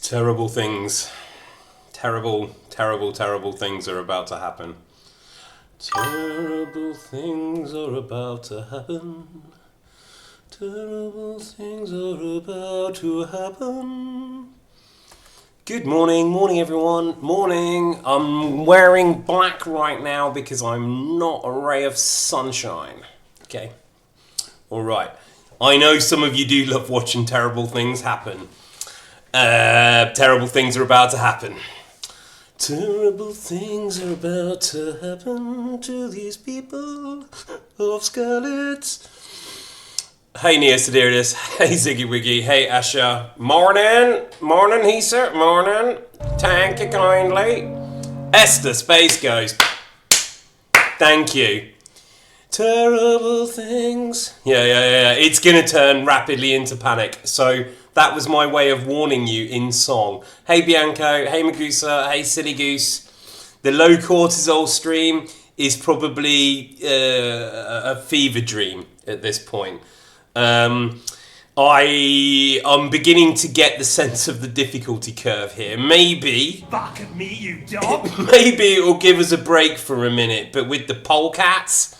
Terrible things. Terrible, terrible, terrible things are about to happen. Terrible things are about to happen. Terrible things are about to happen. Good morning everyone. Morning. I'm wearing black right now because I'm not a ray of sunshine. Okay. Alright. I know some of you do love watching terrible things happen. Terrible things are about to happen. Terrible things are about to happen to these people of Skalitz. Hey Nia Sidirius, hey Ziggy Wiggy, hey Asha. Morning, Hisa, morning. Thank you kindly. Esther, Space Ghost. Thank you. Terrible things. Yeah. It's gonna turn rapidly into panic. So that was my way of warning you in song. Hey Bianco, hey Magusa, hey Silly Goose. The low cortisol stream is probably a fever dream at this point. I'm beginning to get the sense of the difficulty curve here. Maybe. Fuck me, you dog! Maybe it will give us a break for a minute, but with the polecats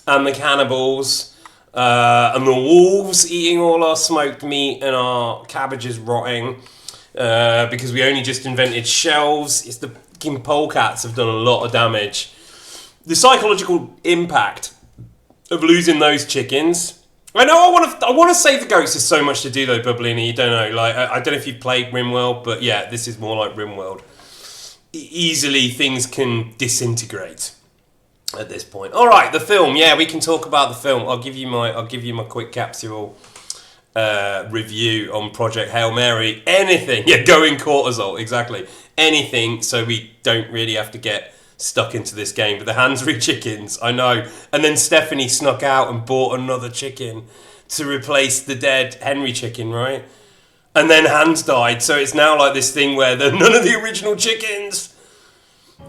and the cannibals and the wolves eating all our smoked meat and our cabbages rotting because we only just invented shelves. It's the fucking polecats have done a lot of damage. The psychological impact of losing those chickens. I know I want to save the goats. There's so much to do though, Bubblini. You don't know. Like I don't know if you've played RimWorld, but yeah, this is more like RimWorld. Easily things can disintegrate at this point. All right, the film. Yeah, we can talk about the film. I'll give you my quick capsule review on Project Hail Mary. Anything. Yeah, going cortisol. Exactly. Anything. So we don't really have to get stuck into this game. But the Hansry chickens, I know. And then Stephanie snuck out and bought another chicken to replace the dead Henry chicken, right? And then Hans died. So it's now like this thing where none of the original chickens.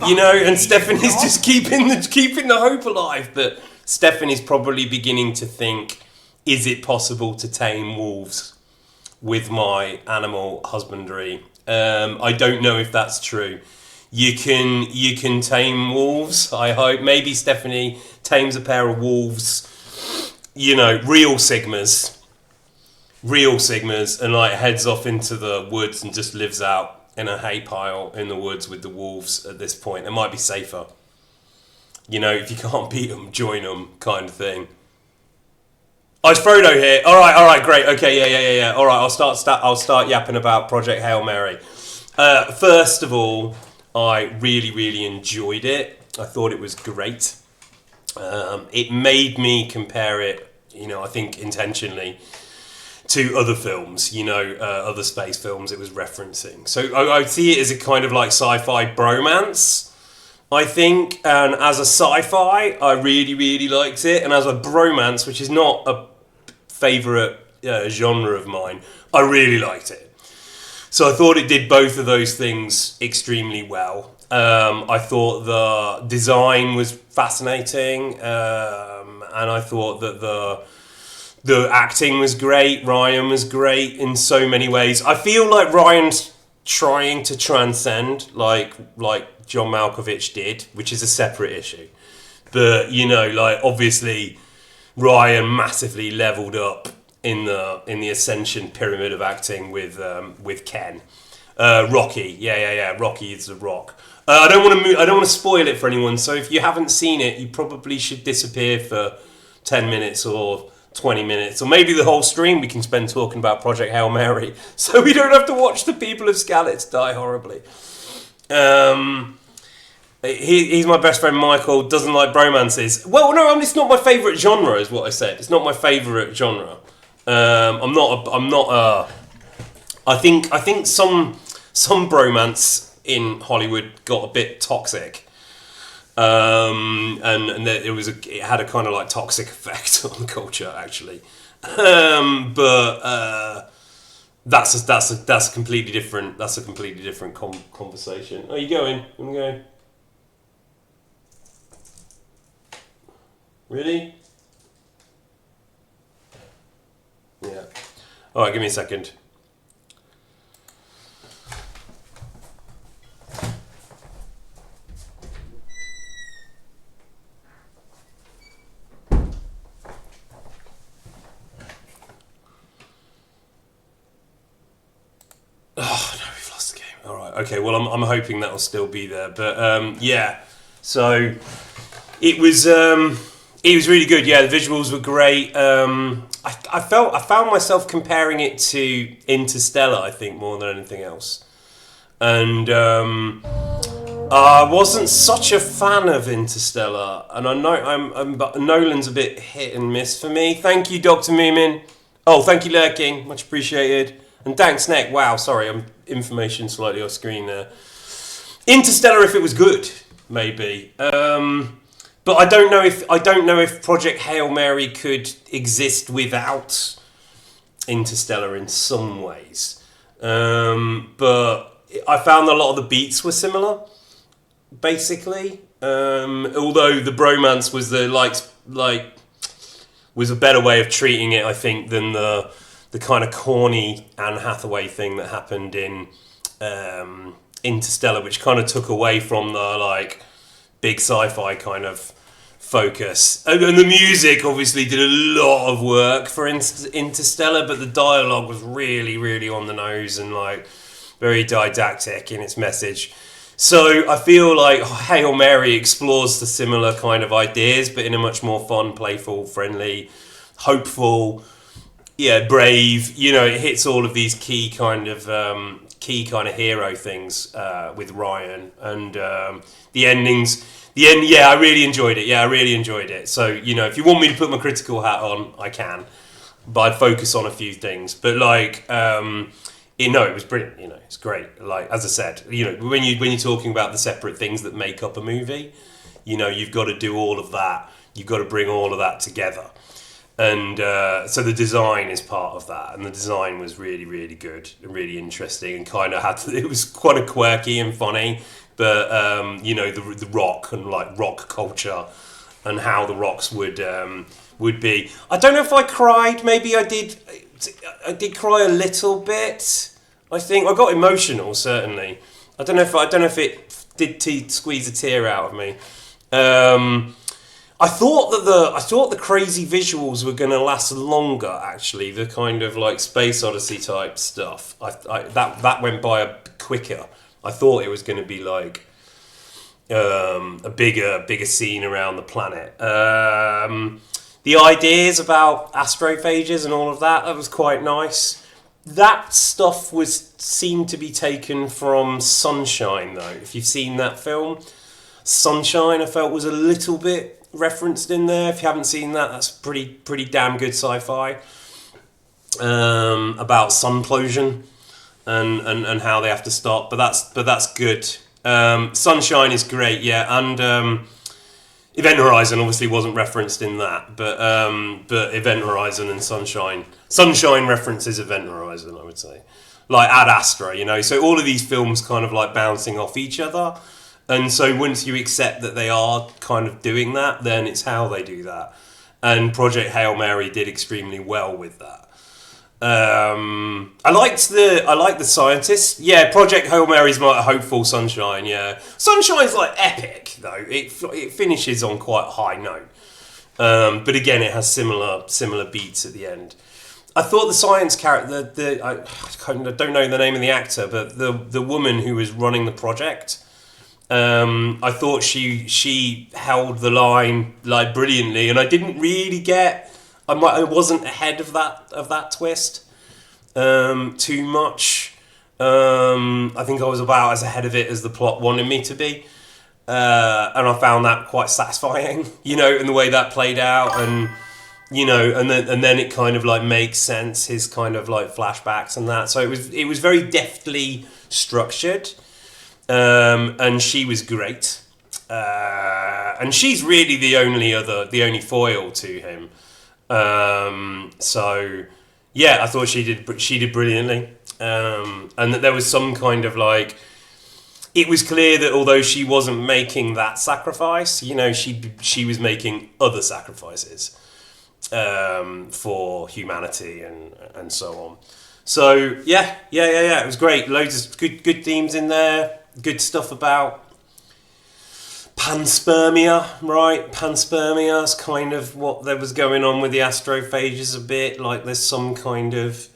You know, and Stephanie's just keeping the hope alive. But Stephanie's probably beginning to think, is it possible to tame wolves with my animal husbandry? I don't know if that's true. You can tame wolves, I hope. Maybe Stephanie tames a pair of wolves, you know, real Sigmas, and like heads off into the woods and just lives out in a hay pile in the woods with the wolves at this point. It might be safer. You know, if you can't beat them, join them kind of thing. Oh, it's Frodo here. All right, great. Okay, yeah. All right, I'll start yapping about Project Hail Mary. First of all, I really enjoyed it. I thought it was great. It made me compare it, you know, I think intentionally, to other films, you know, other space films it was referencing. So I see it as a kind of like sci-fi bromance, I think. And as a sci-fi, I really liked it. And as a bromance, which is not a favourite genre of mine, I really liked it. So I thought it did both of those things extremely well. I thought the design was fascinating, and I thought that the acting was great. Ryan was great in so many ways. I feel like Ryan's trying to transcend, like John Malkovich did, which is a separate issue. But you know, like obviously, Ryan massively leveled up in the Ascension pyramid of acting with Ken, Rocky, yeah. Rocky is the Rock. I don't want to spoil it for anyone. So if you haven't seen it, you probably should disappear for 10 minutes or 20 minutes, or maybe the whole stream we can spend talking about Project Hail Mary, so we don't have to watch the people of Skalitz die horribly. He's my best friend Michael, doesn't like bromances. Well, no, it's not my favourite genre, is what I said. It's not my favourite genre. I think some bromance in Hollywood got a bit toxic, and it had a kind of like toxic effect on the culture actually. But that's a completely different conversation. Are you going? I'm going. Really? Yeah. Alright, give me a second. Okay, well, I'm hoping that'll still be there. But yeah, so it was really good. Yeah, the visuals were great. I found myself comparing it to Interstellar, I think, more than anything else. And I wasn't such a fan of Interstellar, and I know but Nolan's a bit hit and miss for me. Thank you, Dr. Moomin. Oh, thank you, Lurking. Much appreciated. And thanks, Nick. Wow, sorry, I'm information slightly off screen there. Interstellar, if it was good, maybe. But I don't know if Project Hail Mary could exist without Interstellar in some ways. But I found a lot of the beats were similar, basically. Although the bromance was was a better way of treating it, I think, than the kind of corny Anne Hathaway thing that happened in Interstellar, which kind of took away from the big sci-fi kind of focus. And the music obviously did a lot of work for Interstellar, but the dialogue was really, really on the nose and very didactic in its message. So I feel like Hail Mary explores the similar kind of ideas, but in a much more fun, playful, friendly, hopeful, brave. It hits all of these key kind of hero things with Ryan, and the endings. The end, I really enjoyed it. Yeah, I really enjoyed it. So if you want me to put my critical hat on, I can, but I'd focus on a few things. But it was brilliant. It's great. As I said, when you're talking about the separate things that make up a movie, you've got to do all of that. You've got to bring all of that together. And so the design is part of that, and the design was really, really good and really interesting, and kind of it was quite a quirky and funny, but the rock and rock culture and how the rocks would be. I don't know if I cried. Maybe I did. I did cry a little bit. I think I got emotional. Certainly, I don't know if it did squeeze a tear out of me. I thought the crazy visuals were going to last longer. Actually, the kind of Space Odyssey type stuff. That went by quicker. I thought it was going to be a bigger scene around the planet. The ideas about astrophages and all of that was quite nice. That stuff seemed to be taken from Sunshine, though. If you've seen that film, Sunshine, I felt was a little bit referenced in there. If you haven't seen that, that's pretty damn good sci-fi. About sunplosion and how they have to stop, but that's good. Sunshine is great, yeah, and Event Horizon obviously wasn't referenced in that, but Event Horizon and Sunshine references Event Horizon, I would say, Ad Astra, so all of these films kind of bouncing off each other, and so once you accept that they are kind of doing that, then it's how they do that, and Project Hail Mary did extremely well with that. I liked the scientists. Yeah, Project Hail Mary's my hopeful Sunshine. Yeah, Sunshine's epic though. It finishes on quite a high note, but again, it has similar beats at the end. I thought the science character, I don't know the name of the actor, but the woman who was running the project, I thought she held the line brilliantly, and I didn't really get. I wasn't ahead of that twist too much. I think I was about as ahead of it as the plot wanted me to be, and I found that quite satisfying, in the way that played out, and and then it kind of makes sense, his kind of flashbacks and that. So it was very deftly structured, and she was great, and she's really the only foil to him. So yeah, I thought she did brilliantly, and that there was some kind of it was clear that although she wasn't making that sacrifice, she was making other sacrifices for humanity and so on. So yeah, it was great. Loads of good themes in there. Good stuff about panspermia, right? Panspermia is kind of what there was going on with the astrophages a bit. There's some kind of,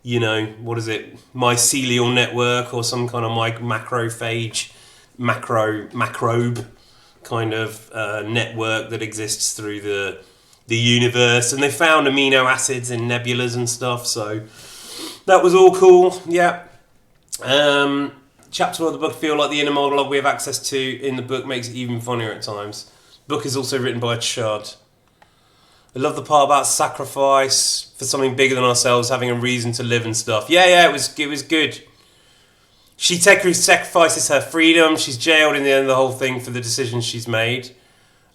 you know, what is it, mycelial network or some kind of macrophage, macrobe kind of network that exists through the universe, and they found amino acids in nebulas and stuff, so that was all cool. Yeah. Chapter 1 of the book, feel like the inner monologue we have access to in the book makes it even funnier at times. The book is also written by Chud. I love the part about sacrifice for something bigger than ourselves, having a reason to live and stuff. Yeah, it was good. She sacrifices her freedom. She's jailed in the end of the whole thing for the decisions she's made.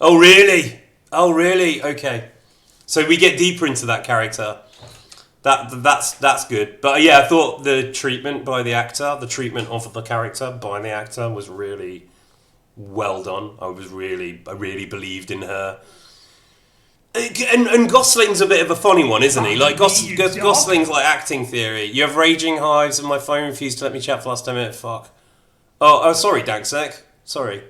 Oh, really? Okay. So we get deeper into that character. That's good. But yeah, I thought the treatment of the character by the actor was really well done. I really believed in her. And Gosling's a bit of a funny one, isn't he? Like Gosling's like acting theory. You have raging hives, and my phone refused to let me chat for the last 10 minutes. Fuck. Oh, sorry, Dagsec. Sorry.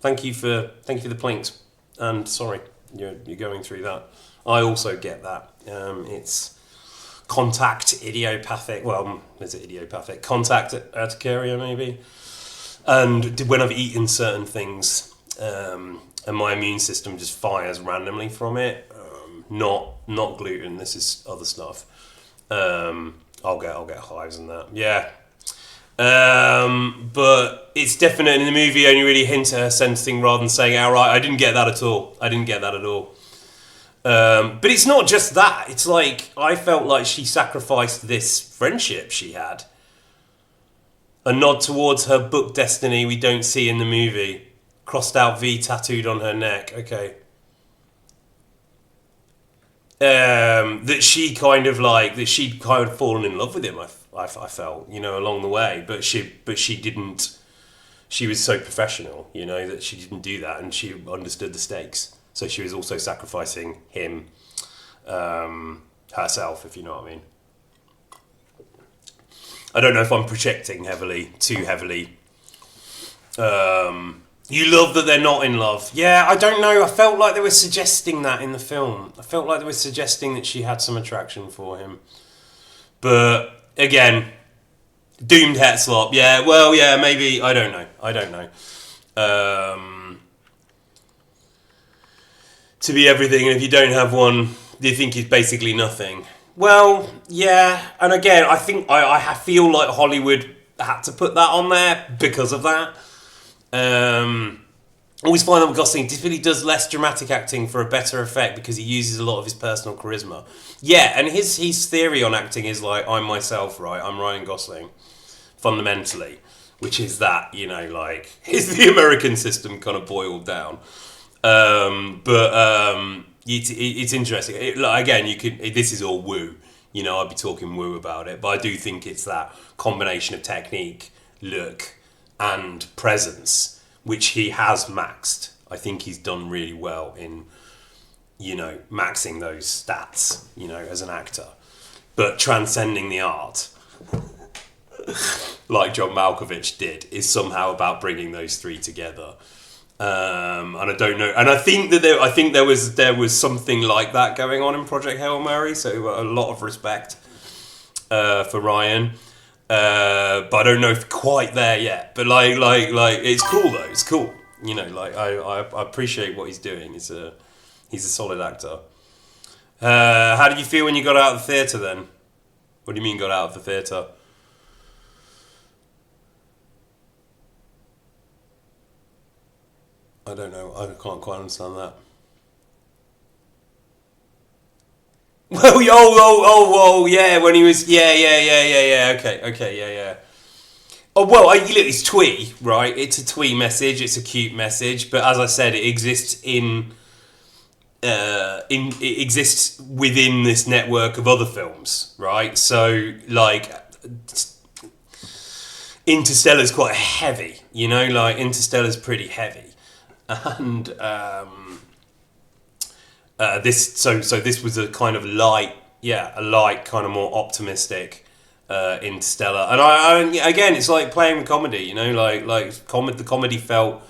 Thank you for the plinks. And sorry, you're going through that. I also get that. It's contact idiopathic. Well, is it idiopathic? Contact urticaria, maybe. And when I've eaten certain things, and my immune system just fires randomly from it. Not gluten. This is other stuff. I'll get hives and that. Yeah. But it's definite in the movie. Only really hint at her sentencing rather than saying outright. I didn't get that at all. But it's not just that. It's like I felt like she sacrificed this friendship she had. A nod towards her book destiny we don't see in the movie. Crossed out V tattooed on her neck. Okay. That she'd kind of fallen in love with him. I felt, you know, along the way, but she didn't. She was so professional, you know, that she didn't do that, and she understood the stakes. So she was also sacrificing him, herself, if you know what I mean. I don't know if I'm projecting too heavily. You love that they're not in love. Yeah, I don't know. I felt like they were suggesting that in the film. I felt like they were suggesting that she had some attraction for him. But, again, doomed Hetzlop. Yeah, well, yeah, maybe. I don't know. To be everything, and if you don't have one, you think he's basically nothing. Well, yeah, and again, I think I feel like Hollywood had to put that on there because of that. Always find that Gosling really does less dramatic acting for a better effect because he uses a lot of his personal charisma. Yeah, and his theory on acting is like, I'm myself, right? I'm Ryan Gosling, fundamentally, which is that, you know, like, it's the American system kind of boiled down. It's interesting. Again, this is all woo. You know, I'd be talking woo about it, but I do think it's that combination of technique, look, and presence, which he has maxed. I think he's done really well in, you know, maxing those stats, you know, as an actor. But transcending the art, like John Malkovich did, is somehow about bringing those three together. And I don't know, and I think there was something like that going on in Project Hail Mary. So a lot of respect for Ryan. But I don't know if quite there yet. But like it's cool though. It's cool. You know, like I appreciate what he's doing. He's a solid actor. How did you feel when you got out of the theatre then? What do you mean got out of the theatre? I don't know. I can't quite understand that. Well, yeah. When he was, yeah. Okay, yeah. Oh well, look, it's twee, right? It's a twee message. It's a cute message, but as I said, it exists it exists within this network of other films, right? So, like, Interstellar's quite heavy, you know. Like, Interstellar's pretty heavy. And this was a kind of light kind of more optimistic Interstellar. And I again, it's like playing with comedy, you know, the comedy felt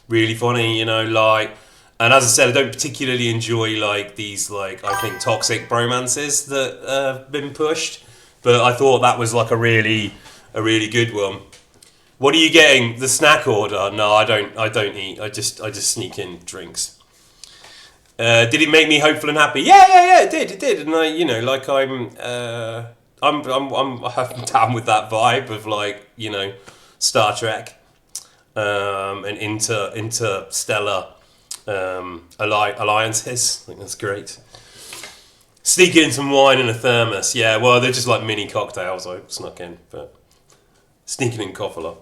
really funny, you know, like. And as I said, I don't particularly enjoy like these, like, I think, toxic bromances that have been pushed. But I thought that was like a really good one. What are you getting? The snack order? No, I don't eat. I just sneak in drinks. Did it make me hopeful and happy? Yeah, it did. And I'm down with that vibe of like, Star Trek, and interstellar alliances. I think that's great. Sneaking in some wine in a thermos. Yeah, well, they're just like mini cocktails I snuck in, but sneaking in Koffler.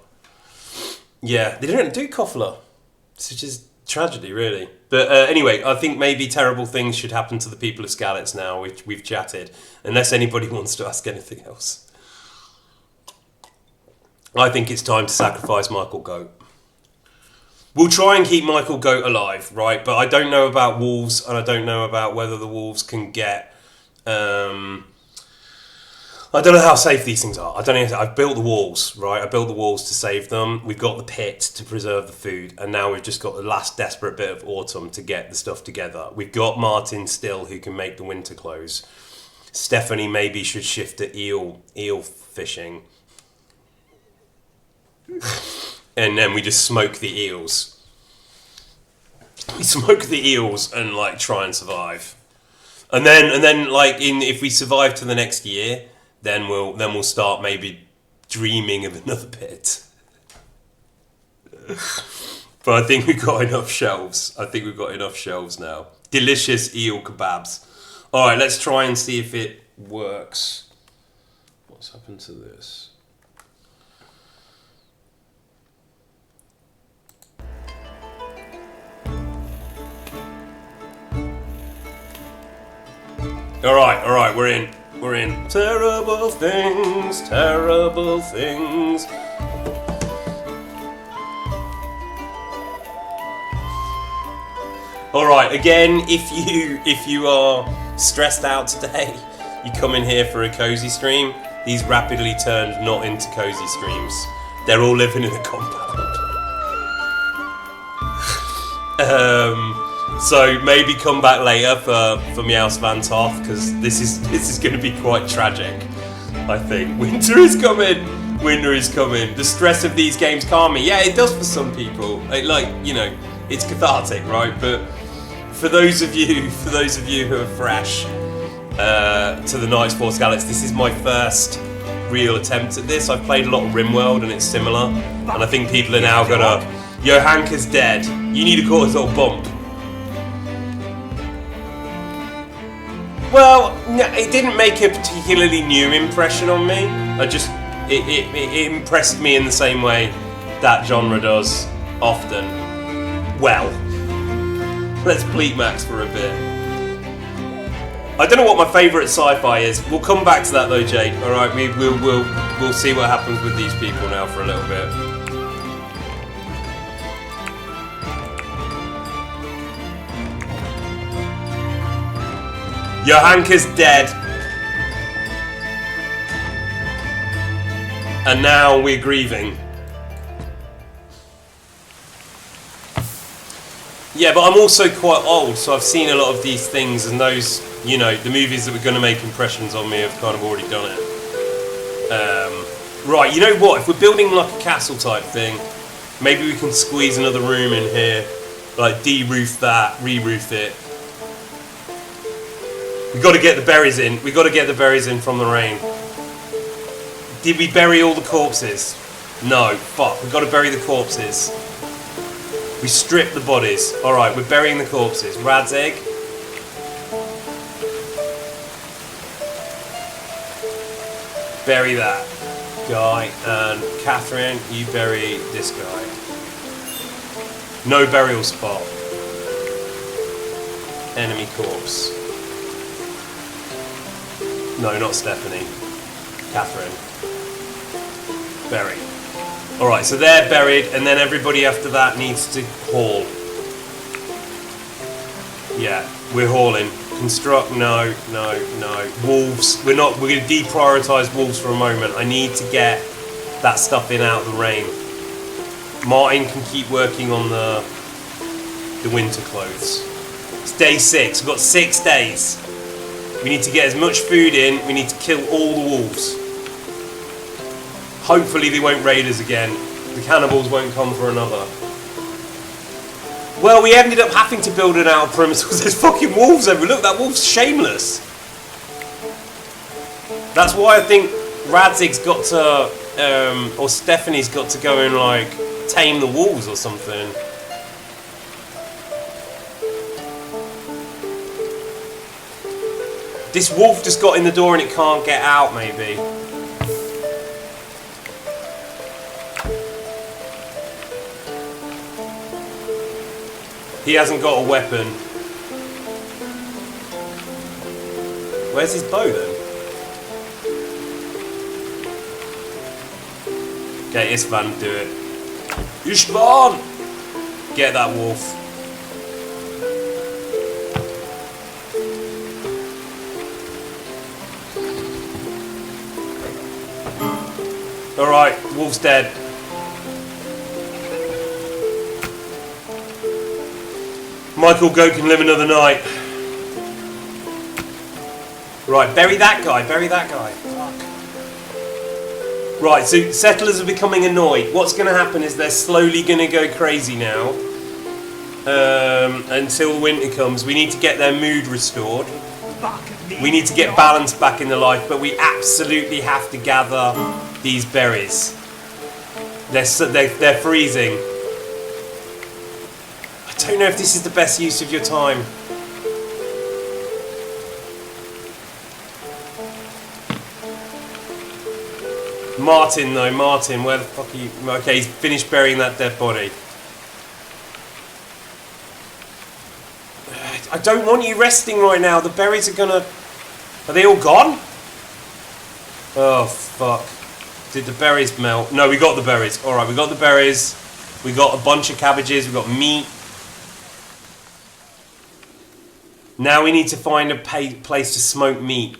Yeah, they don't do Koffler. It's just tragedy, really. But anyway, I think maybe terrible things should happen to the people of Skalitz now. We've chatted. Unless anybody wants to ask anything else. I think it's time to sacrifice Michael Goat. We'll try and keep Michael Goat alive, right? But I don't know about wolves, and I don't know about whether the wolves can get... I don't know how safe these things are. I don't know. I've built the walls, right? I built the walls to save them. We've got the pit to preserve the food, and now we've just got the last desperate bit of autumn to get the stuff together. We've got Martin still, who can make the winter clothes. Stephanie maybe should shift to eel fishing, and then we just smoke the eels. We smoke the eels and like try and survive, and then like if we survive to the next year. Then we'll start maybe dreaming of another pit. But I think we've got enough shelves. Now. Delicious eel kebabs. All right, let's try and see if it works. What's happened to this? All right, we're in. Terrible things. All right, again, if you are stressed out today, you come in here for a cozy stream. These rapidly turned not into cozy streams. They're all living in a compound. So maybe come back later for Meows Van Toth, because this is going to be quite tragic, I think. Winter is coming. The stress of these games calm me. Yeah, it does for some people. It's cathartic, right? But for those of you who are fresh to the Knights for Skalitz, this is my first real attempt at this. I've played a lot of RimWorld and it's similar, and I think people are now gonna, yo, Hanker's dead. You need a cortisol bump. Well, no, it didn't make a particularly new impression on me. It impressed me in the same way that genre does often. Well, let's bleep Max for a bit. I don't know what my favourite sci-fi is. We'll come back to that though, Jade. All right, we'll see what happens with these people now for a little bit. Johanka's dead. And now we're grieving. Yeah, but I'm also quite old, so I've seen a lot of these things, and those, the movies that were going to make impressions on me have kind of already done it. Right, you know what? If we're building like a castle type thing, maybe we can squeeze another room in here, like de-roof that, re-roof it. We got to get the berries in. From the rain. Did we bury all the corpses? No. Fuck. We got to bury the corpses. We stripped the bodies. All right. We're burying the corpses. Rad's egg. Bury that guy, and Catherine, you bury this guy. No burial spot. Enemy corpse. No, not Stephanie. Catherine. Bury. Alright, so they're buried, and then everybody after that needs to haul. Yeah, we're hauling. Construct, no. Wolves, we're going to deprioritise wolves for a moment. I need to get that stuff in out of the rain. Martin can keep working on the winter clothes. It's day 6, we've got 6 days. We need to get as much food in. We need to kill all the wolves. Hopefully they won't raid us again. The cannibals won't come for another. Well, we ended up having to build an outer perimeter because there's fucking wolves everywhere. Look, that wolf's shameless. That's why I think Radzig's got to, or Stephanie's got to go and like tame the wolves or something. This wolf just got in the door and it can't get out, maybe. He hasn't got a weapon. Where's his bow then? Okay, Istvan, do it. Istvan! Get that wolf. Alright, wolf's dead. Michael Goat can live another night. Right, bury that guy, bury that guy. Fuck. Right, so settlers are becoming annoyed. What's going to happen is they're slowly going to go crazy now. Until winter comes. We need to get their mood restored. We need to get balance back in their life, but we absolutely have to gather these berries. They're freezing. I don't know if this is the best use of your time. Martin though, Martin, where the fuck are you? Okay, he's finished burying that dead body. I don't want you resting right now. The berries are gonna... Are they all gone? Oh, fuck. Did the berries melt? No, we got the berries. Alright, we got the berries. We got a bunch of cabbages. We got meat. Now we need to find a place to smoke meat.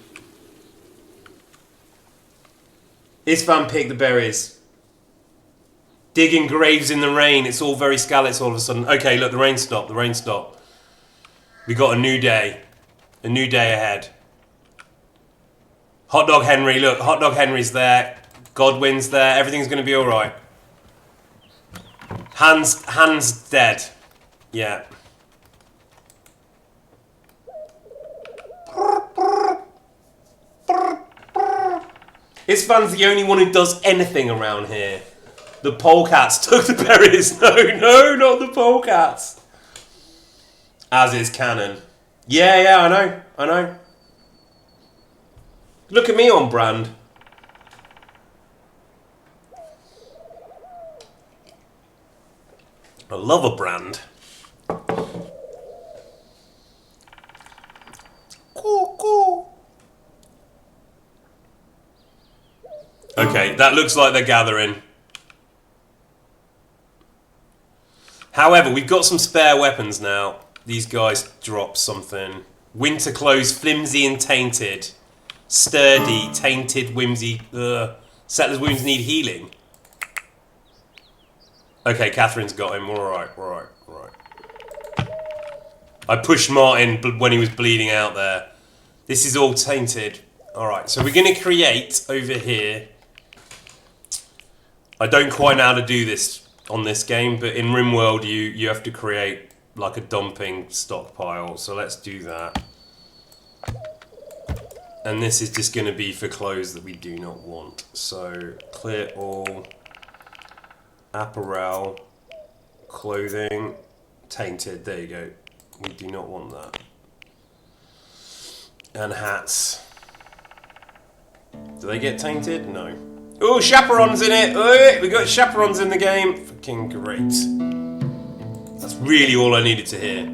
Istvan picked the berries. Digging graves in the rain. It's all very Skalitz all of a sudden. Okay, look, the rain stopped. The rain stopped. We got a new day. A new day ahead. Hot Dog Henry, look, Hot Dog Henry's there. Godwin's there. Everything's going to be alright. Hans dead. Yeah. Istvan's the only one who does anything around here. The polecats took the berries. No, not the polecats. As is canon. Yeah, I know. Look at me on brand. I love a brand. Cool. Okay, that looks like they're gathering. However, we've got some spare weapons now. These guys drop something. Winter clothes, flimsy and tainted. Sturdy, tainted, whimsy. Settlers' wounds need healing. Okay, Catherine's got him. Alright. I pushed Martin when he was bleeding out there. This is all tainted. Alright, so we're going to create over here. I don't quite know how to do this on this game, but in RimWorld you have to create like a dumping stockpile. So let's do that. And this is just going to be for clothes that we do not want. So clear all. Apparel. Clothing. Tainted. There you go. We do not want that. And hats. Do they get tainted? No. Oh, chaperones in it! Oh, we got chaperones in the game. Fucking great. That's really all I needed to hear.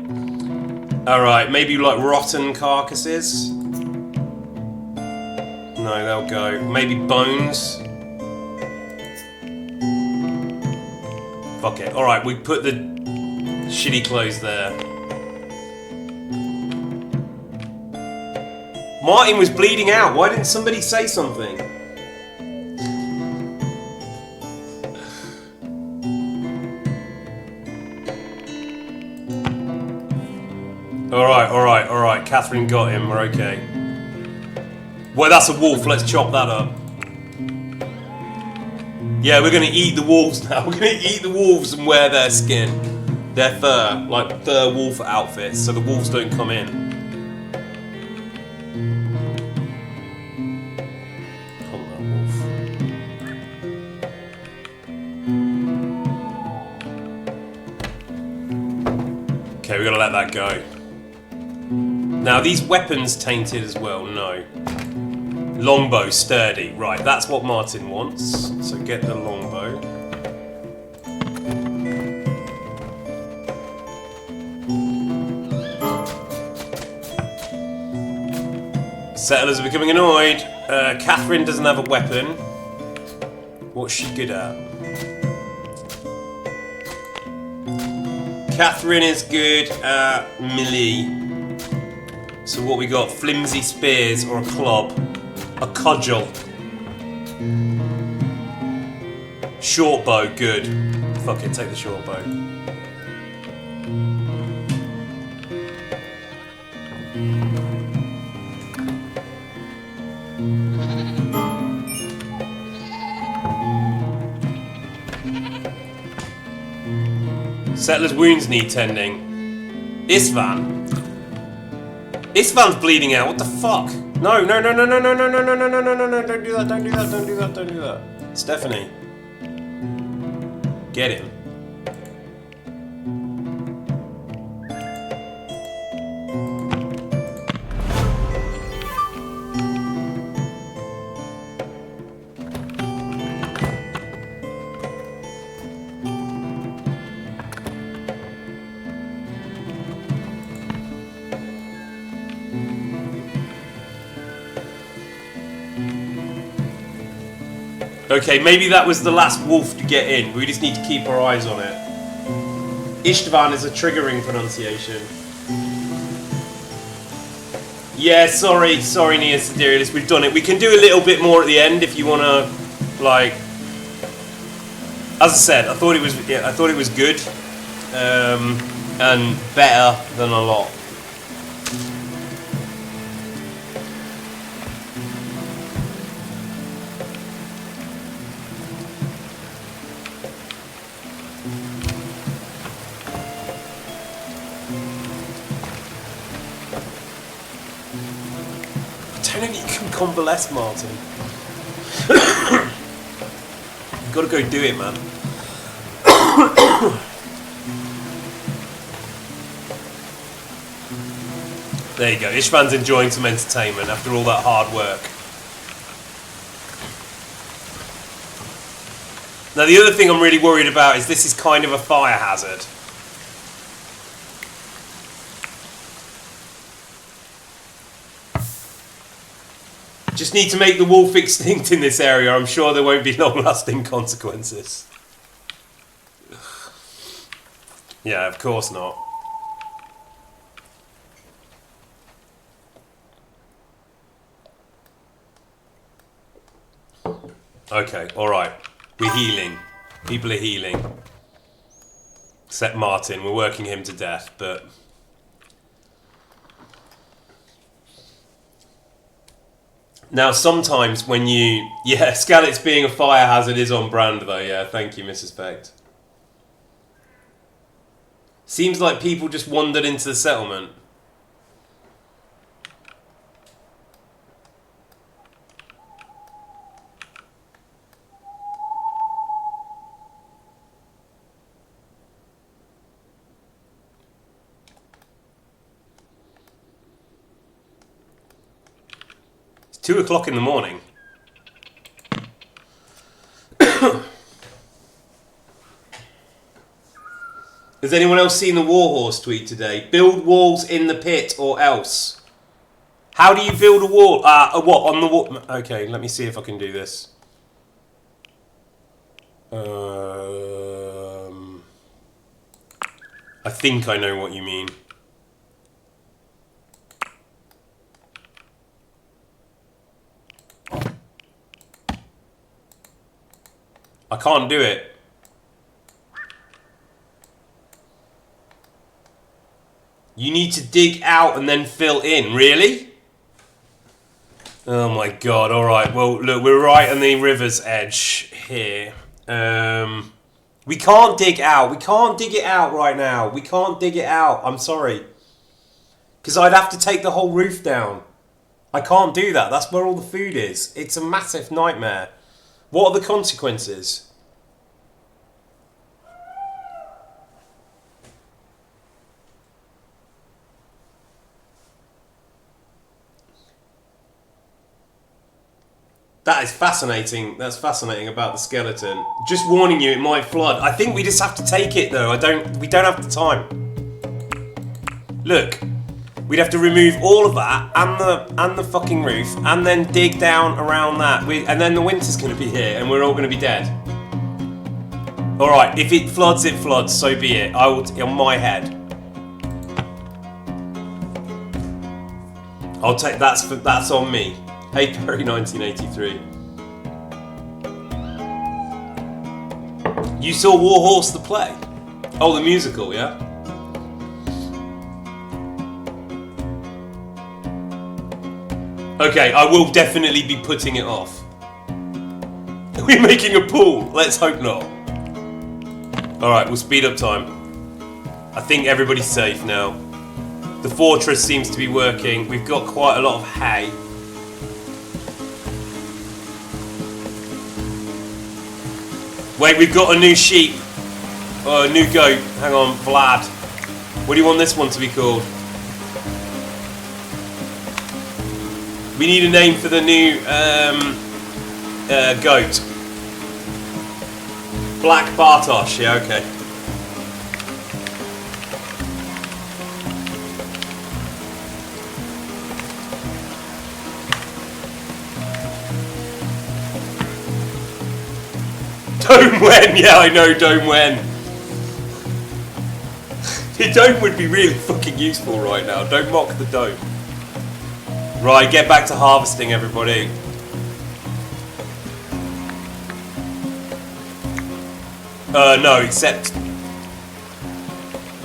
Alright, maybe like rotten carcasses. No, they'll go. Maybe bones. Fuck it. Alright, we put the shitty clothes there. Martin was bleeding out. Why didn't somebody say something? Alright. Catherine got him. We're okay. Well, that's a wolf. Let's chop that up. Yeah, we're gonna eat the wolves now. We're gonna eat the wolves and wear their skin. Their fur. Like fur wolf outfits, so the wolves don't come in. Hunt that wolf. Okay, we gotta let that go. Now, these weapons tainted as well? No. Longbow, sturdy. Right, that's what Martin wants. So get the longbow. Settlers are becoming annoyed. Catherine doesn't have a weapon. What's she good at? Catherine is good at melee. So what we got? Flimsy spears or a club? A cudgel. Short bow, good. Fuck it, take the short bow. Settler's wounds need tending. Istvan. Istvan's bleeding out. What the fuck? No, no, no, no, no, no, no, no, no, no, no, no, no, no, don't do that, don't do that, don't do that, don't do that. Stephanie. Get him. Okay, maybe that was the last wolf to get in. We just need to keep our eyes on it. Istvan is a triggering pronunciation. Yeah, sorry, Nia Siderius, we've done it. We can do a little bit more at the end if you want to, like... As I said, I thought it was good. And better than a lot. Convalesce, Martin. You've got to go do it, man. There you go. Istvan's enjoying some entertainment after all that hard work. Now, the other thing I'm really worried about is this is kind of a fire hazard. Just need to make the wolf extinct in this area. I'm sure there won't be long-lasting consequences. Yeah, of course not. Okay, alright. We're healing. People are healing. Except Martin. We're working him to death, but... Now, sometimes when you... Yeah, Skalitz being a fire hazard is on brand, though. Yeah, thank you, Mrs. Pecht. Seems like people just wandered into the settlement. It's 2 o'clock in the morning. Has anyone else seen the Warhorse tweet today? Build walls in the pit or else. How do you build a wall? What? On the wall? Okay, let me see if I can do this. I think I know what you mean. I can't do it. You need to dig out and then fill in. Really? Oh my god, alright. Well, look, we're right on the river's edge here. We can't dig out. We can't dig it out right now. We can't dig it out. I'm sorry. Because I'd have to take the whole roof down. I can't do that. That's where all the food is. It's a massive nightmare. What are the consequences? That is fascinating. That's fascinating about the skeleton. Just warning you, it might flood. I think we just have to take it though. We don't have the time. Look, we'd have to remove all of that and the fucking roof, and then dig down around that. And then the winter's going to be here, and we're all going to be dead. All right, if it floods, it floods. So be it. I will on my head. I'll take that's on me. Hey Perry 1983. You saw War Horse the play? Oh, the musical, yeah? Okay, I will definitely be putting it off. Are we making a pool? Let's hope not. Alright, we'll speed up time. I think everybody's safe now. The fortress seems to be working. We've got quite a lot of hay. Wait, we've got a new sheep. Oh, a new goat. Hang on, Vlad. What do you want this one to be called? We need a name for the new goat. Black Bartosz, yeah, okay. Dome Wen, yeah, I know Dome Wen. The dome would be really fucking useful right now. Don't mock the dome. Right, get back to harvesting, everybody. No, except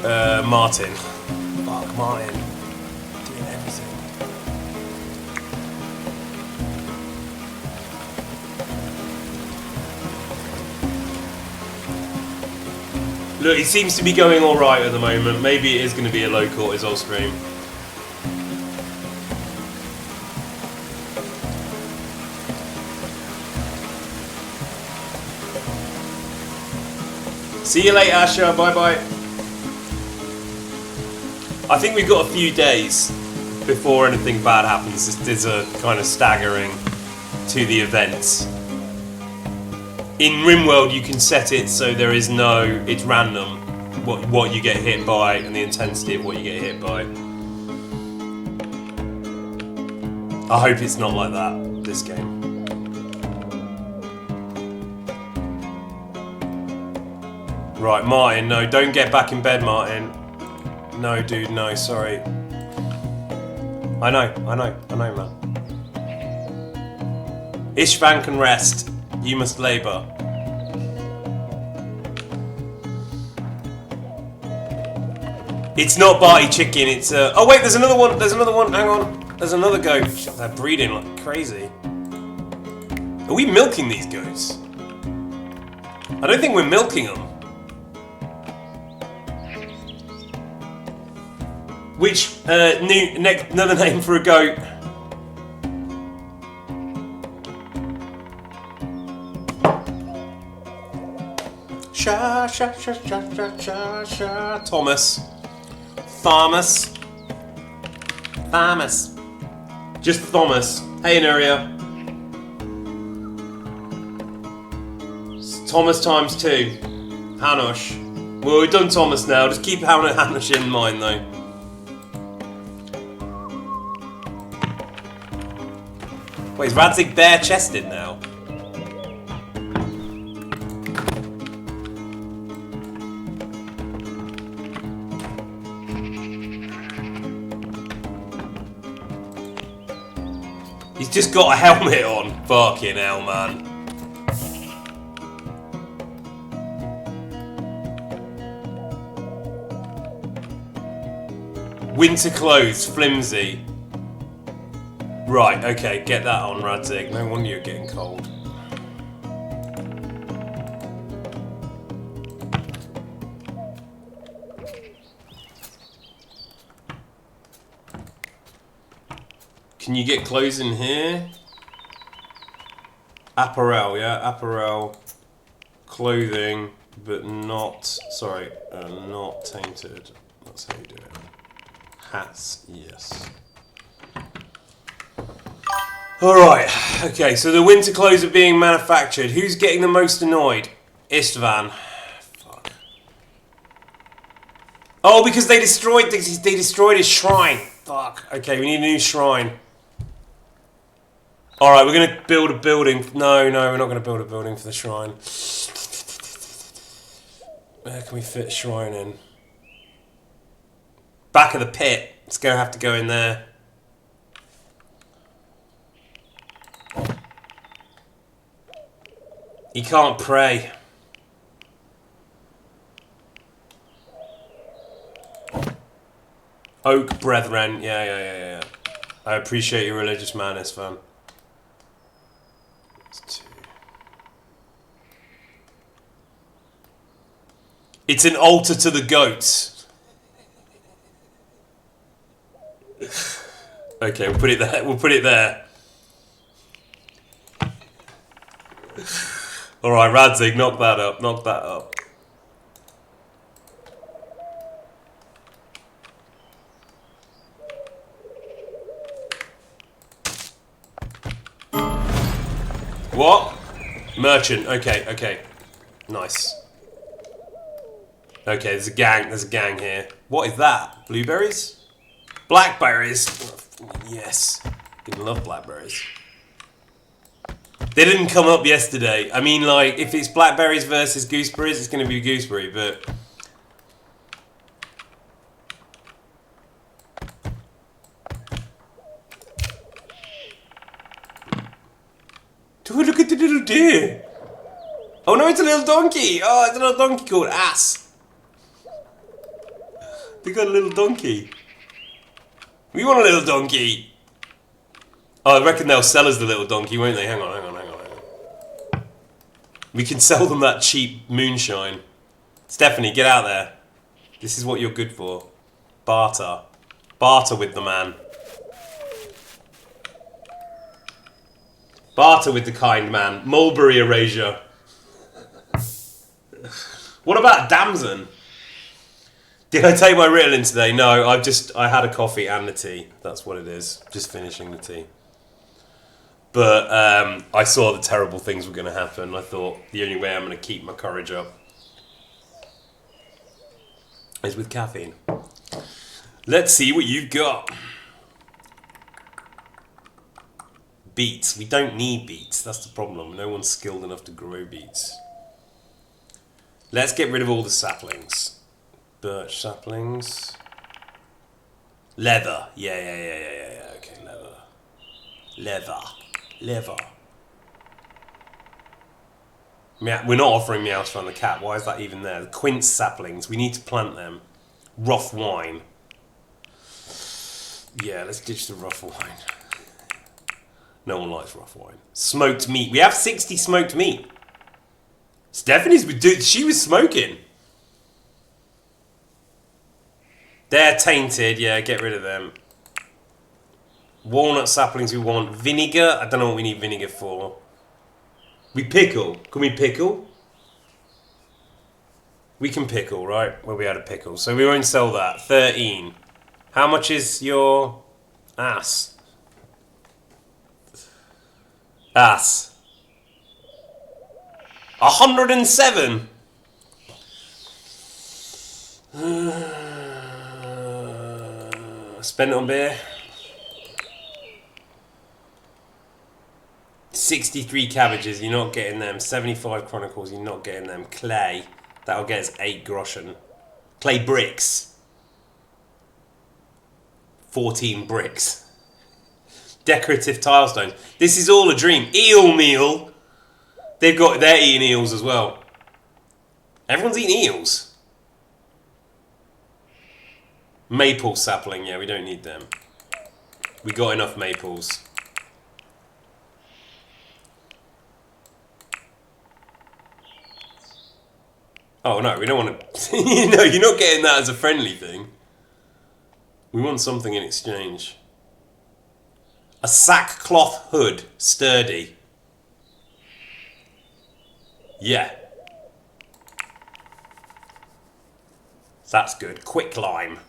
Martin. Fuck Martin. Doing everything. Look, it seems to be going alright at the moment. Maybe it is going to be a low cortisol stream. See you later, Asher. Bye bye. I think we've got a few days before anything bad happens. There's a kind of staggering to the events. In RimWorld, you can set it so there is no, it's random what you get hit by and the intensity of what you get hit by. I hope it's not like that this game. Right, Martin, no, don't get back in bed, Martin. No, dude, no, sorry. I know, man. Ishvan can rest. You must labour. It's not Barty chicken, it's oh wait, there's another one, hang on. There's another goat. They're breeding like crazy. Are we milking these goats? I don't think we're milking them. Which, another name for a goat? Thomas. Just Thomas. Hey, Anuria. Thomas times 2. Hanush. Well, we've done Thomas now. Just keep Hanush in mind, though. Wait, is Radzig bare-chested now? He's just got a helmet on. Fucking hell, man. Winter clothes, flimsy. Right, okay, get that on, Radzig. No wonder you're getting cold. Can you get clothes in here? Apparel, yeah? Apparel. Clothing, but not... Sorry, not tainted. That's how you do it. Hats, yes. Alright, okay, so the winter clothes are being manufactured. Who's getting the most annoyed? Istvan. Fuck. Oh, because they destroyed his shrine. Fuck. Okay, we need a new shrine. Alright, we're going to build a building. No, we're not going to build a building for the shrine. Where can we fit a shrine in? Back of the pit. It's going to have to go in there. He can't pray. Oak Brethren. Yeah. I appreciate your religious madness, fam. It's an altar to the goats. Okay, we'll put it there. We'll put it there. Alright, Radzig, knock that up. Knock that up. What? Merchant. Okay. Nice. Okay, there's a gang here. What is that? Blueberries? Blackberries? Oh, yes. I love blackberries. They didn't come up yesterday. I mean, like, if it's blackberries versus gooseberries, it's going to be a gooseberry, but... Dude, look at the little deer! Oh no, it's a little donkey! Oh, it's a little donkey called Ass! They got a little donkey. We want a little donkey! Oh, I reckon they'll sell us the little donkey, won't they? Hang on. We can sell them that cheap moonshine. Stephanie, get out there. This is what you're good for. Barter. Barter with the man. Barter with the kind man. Mulberry erasure. What about Damson? Did I take my Ritalin today? No, I had a coffee and a tea. That's what it is. Just finishing the tea. But I saw the terrible things were going to happen. I thought the only way I'm going to keep my courage up is with caffeine. Let's see what you've got. Beets. We don't need beets. That's the problem. No one's skilled enough to grow beets. Let's get rid of all the saplings. Birch saplings. Leather. Yeah. Okay, leather. We're not offering Meowth on the cat. Why is that even there? The quince saplings. We need to plant them. Rough wine. Yeah, let's ditch the rough wine. No one likes rough wine. Smoked meat. We have 60 smoked meat. She was smoking. They're tainted. Yeah, get rid of them. Walnut saplings we want. Vinegar. I don't know what we need vinegar for. We pickle. Can we pickle? We can pickle, right? Well, we had a pickle. So we won't sell that. 13. How much is your ass? Ass. 107. Spend it on beer. 63 cabbages, you're not getting them. 75 chronicles, you're not getting them. Clay, that'll get us 8 groschen. Clay bricks. 14 bricks. Decorative tile stones. This is all a dream. Eel meal. They're eating eels as well. Everyone's eating eels. Maple sapling, yeah, we don't need them. We got enough maples. Oh no, we don't want to... No, you're not getting that as a friendly thing. We want something in exchange. A sackcloth hood. Sturdy. Yeah. That's good. Quick lime.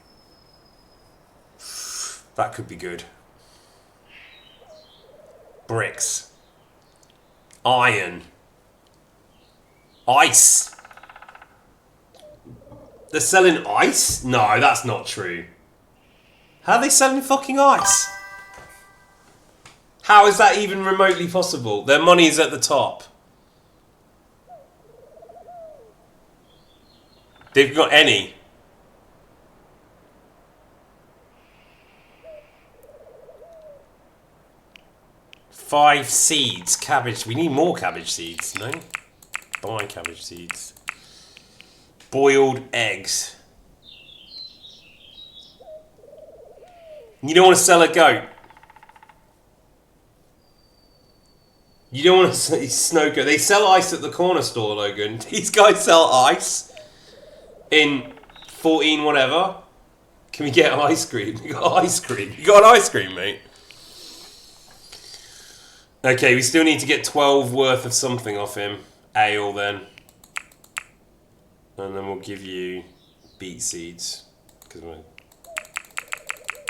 That could be good. Bricks. Iron. Ice. They're selling ice? No, that's not true. How are they selling fucking ice? How is that even remotely possible? Their money is at the top. They've got any. Five seeds. Cabbage. We need more cabbage seeds, no? Buy cabbage seeds. Boiled eggs. You don't want to sell a goat. You don't want to sell snow goat. They sell ice at the corner store, Logan. These guys sell ice in 14 whatever. Can we get ice cream? We got ice cream. You got an ice cream, mate? Okay, we still need to get 12 worth of something off him. Ale then. And then we'll give you beet seeds. Because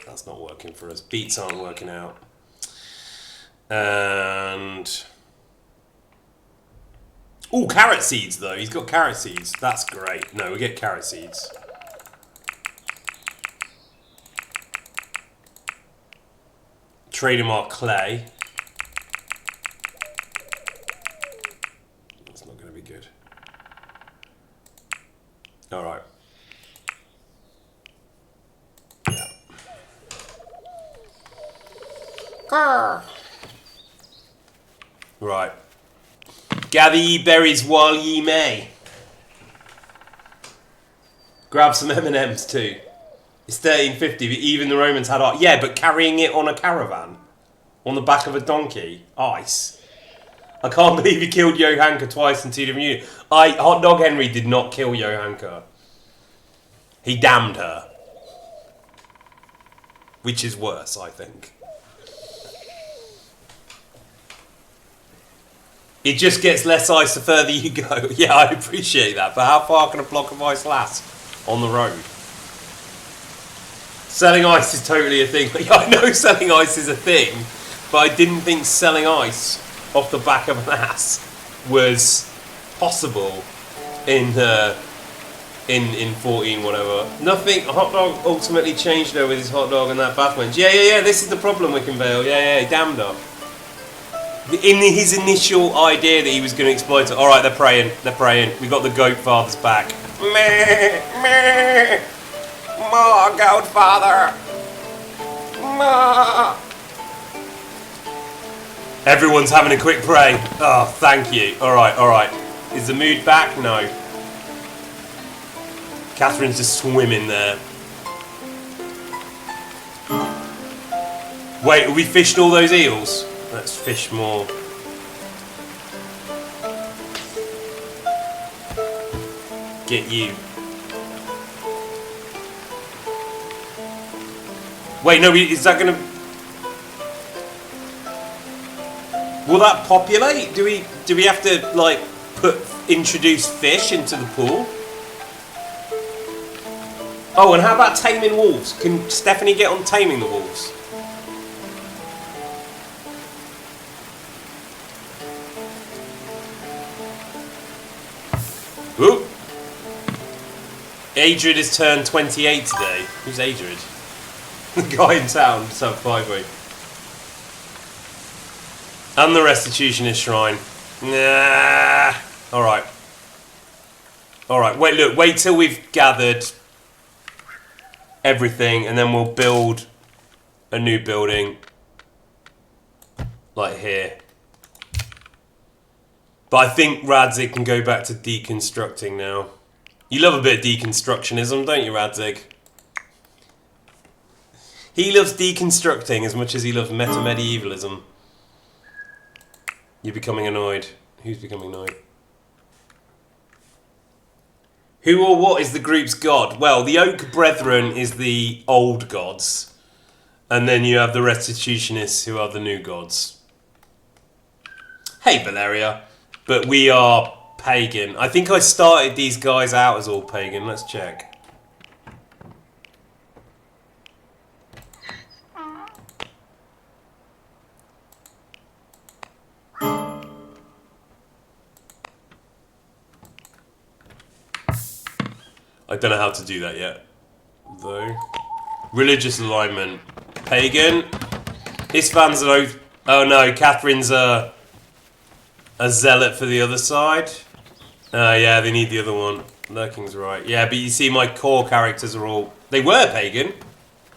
that's not working for us. Beets aren't working out. And... oh, carrot seeds though. He's got carrot seeds. That's great. No, we get carrot seeds. Trade him our clay. That's not going to be good. All right. Yeah. Grr. Right. Gather ye berries while ye may. Grab some M&Ms too. It's 1350, but even the Romans had ice. Yeah, but carrying it on a caravan. On the back of a donkey. Ice. I can't believe he killed Johanka twice in 2 different units. Hot Dog Henry did not kill Johanka. He damned her. Which is worse, I think. It just gets less ice the further you go. Yeah, I appreciate that. But how far can a block of ice last on the road? Selling ice is totally a thing. Yeah, I know selling ice is a thing, but I didn't think selling ice off the back of an ass was possible in 14 whatever. Nothing. Hot Dog ultimately changed her with his hot dog and that bath wench. Yeah. This is the problem, Wickenvale. Yeah. He damned her. In his initial idea that he was going to exploit it. All right, they're praying. We got the goat fathers back. Meh. More goat father. More. Everyone's having a quick pray. Oh, thank you. All right. Is the mood back? No. Catherine's just swimming there. Wait, have we fished all those eels? Let's fish more. Get you. Wait, no, is that gonna... will that populate? Do we have to, like, introduce fish into the pool? Oh, and how about taming wolves? Can Stephanie get on taming the wolves? Ooh. Adrid has turned 28 today. Who's Adrid? The guy in town, sub 5 week. And the restitutionist shrine. Nah. Alright. Wait till we've gathered everything and then we'll build a new building. Like here. But I think Radzig can go back to deconstructing now. You love a bit of deconstructionism, don't you, Radzig? He loves deconstructing as much as he loves meta-medievalism. You're becoming annoyed. Who's becoming annoyed? Who or what is the group's god? Well, the Oak Brethren is the old gods. And then you have the Restitutionists, who are the new gods. Hey, Valeria. But we are pagan. I think I started these guys out as all pagan. Let's check. I don't know how to do that yet, though. Religious alignment. Pagan. Istvan's an oath. Oh no, Catherine's a zealot for the other side. Yeah, they need the other one. Lurking's right. Yeah, but you see my core characters are all... They were pagan.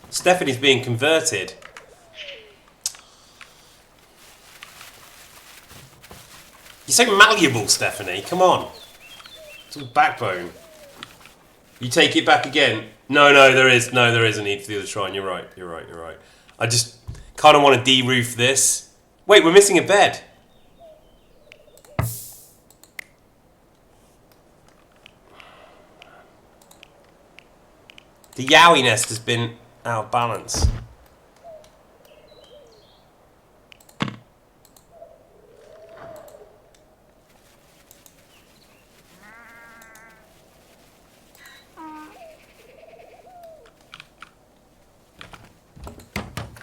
Stephanie's being converted. You're so malleable, Stephanie. Come on. It's all backbone. You take it back again. No, there is a need for the other shrine. You're right. I just kind of want to de-roof this. Wait, we're missing a bed. The Yowie nest has been out of balance.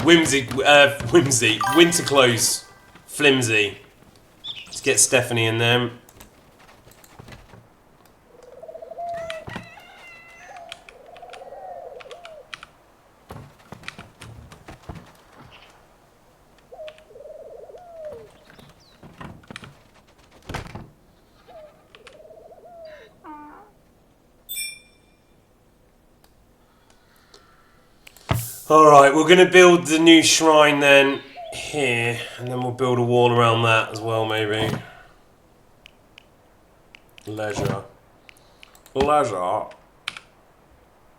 Whimsy, winter clothes, flimsy. Let's get Stephanie in them. Alright, we're going to build the new shrine then here, and then we'll build a wall around that as well, maybe. Leisure.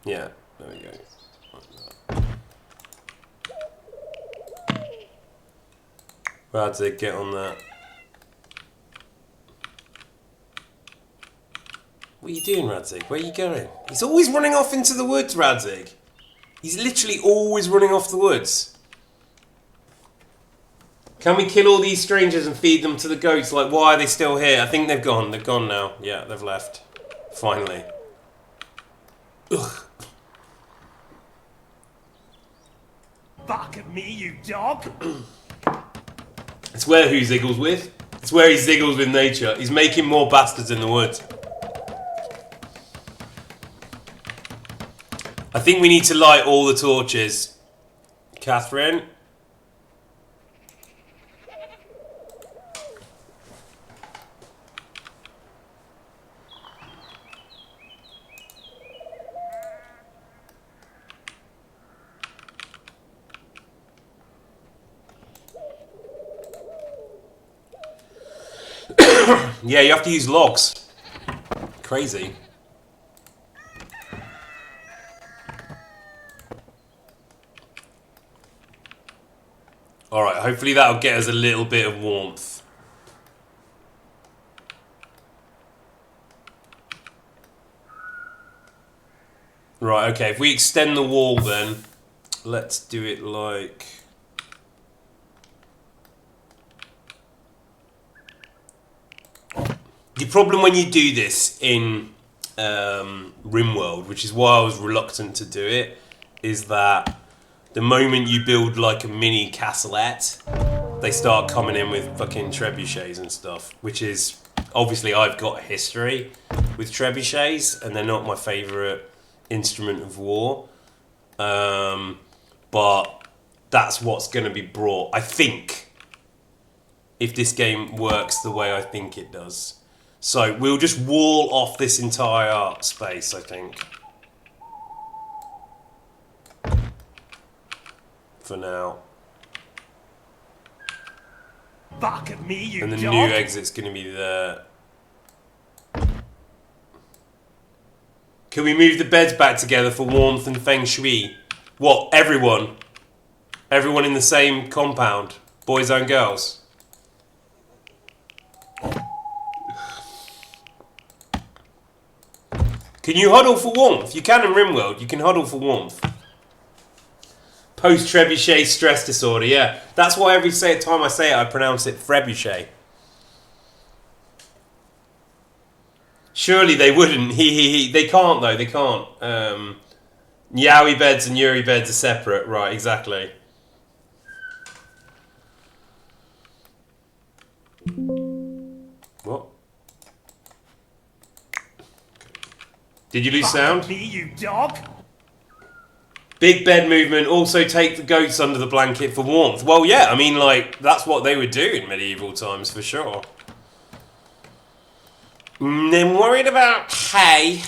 Yeah, there we go. Radzig, get on that. What are you doing, Radzig? Where are you going? He's always running off into the woods, Radzig. He's literally always running off the woods. Can we kill all these strangers and feed them to the goats? Like, why are they still here? I think they've gone. They've gone now. Yeah, they've left. Finally. Ugh. Bark at me, you dog! It's where who ziggles with. It's where he ziggles with nature. He's making more bastards in the woods. I think we need to light all the torches. Catherine? Yeah, you have to use logs. Crazy. Alright, hopefully that'll get us a little bit of warmth. Right, okay, if we extend the wall then, let's do it like... The problem when you do this in RimWorld, which is why I was reluctant to do it, is that the moment you build like a mini castleette, they start coming in with fucking trebuchets and stuff, which is, obviously I've got history with trebuchets and they're not my favourite instrument of war, but that's what's going to be brought, I think, if this game works the way I think it does. So we'll just wall off this entire space, I think. For now. Bark at me, you and the dog. new exit's going to be there. Can we move the beds back together for warmth and feng shui? What, everyone? Everyone in the same compound? Boys and girls? Can you huddle for warmth? You can in RimWorld. You can huddle for warmth. Post-trebuchet stress disorder, yeah. That's why every time I say it, I pronounce it trebuchet. Surely they wouldn't. They can't, though. They can't. Yowie beds and Yuri beds are separate. Right, exactly. What? Did you lose sound? Me, you dog. Big bed movement. Also take the goats under the blanket for warmth. Well, yeah. I mean, like, that's what they would do in medieval times, for sure. Then worried about hay.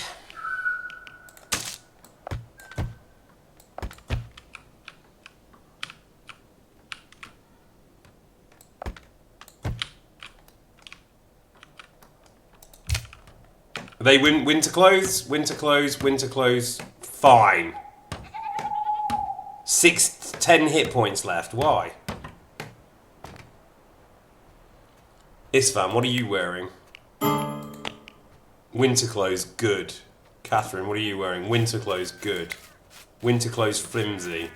Are they winter clothes? Winter clothes, winter clothes. Fine. 10 hit points left. Why? Isfan, what are you wearing? Winter clothes, good. Catherine, what are you wearing? Winter clothes, good. Winter clothes, flimsy.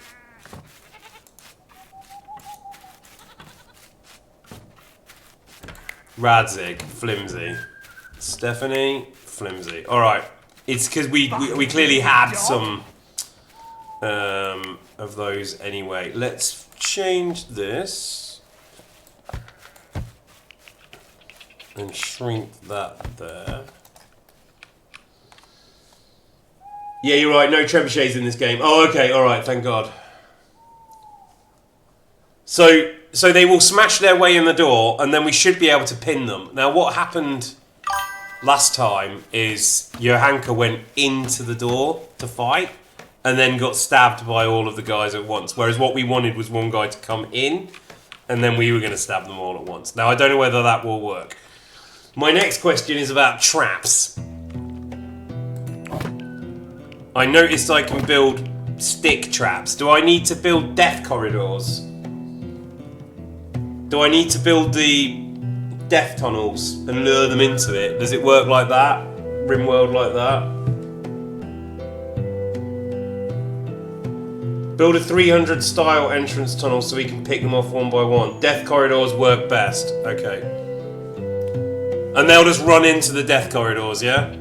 Radzig, flimsy. Stephanie, flimsy. Alright. It's because we clearly had some of those anyway. Let's change this. And shrink that there. Yeah, you're right. No trebuchets in this game. Oh, okay. All right. Thank God. So they will smash their way in the door, and then we should be able to pin them. Now, what happened last time is Johanka went into the door to fight, and then got stabbed by all of the guys at once. Whereas what we wanted was one guy to come in, and then we were going to stab them all at once. Now, I don't know whether that will work. My next question is about traps. I noticed I can build stick traps. Do I need to build death corridors? Do I need to build the death tunnels and lure them into it? Does it work like that? RimWorld like that? Build a 300 style entrance tunnel so we can pick them off one by one. Death corridors work best. Okay. And they'll just run into the death corridors, yeah?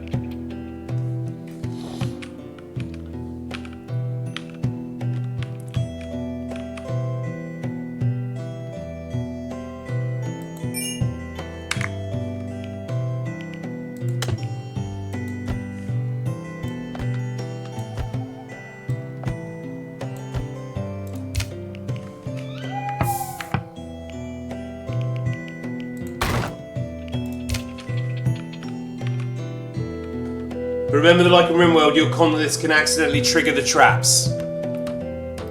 Remember that like in RimWorld, your conduits can accidentally trigger the traps.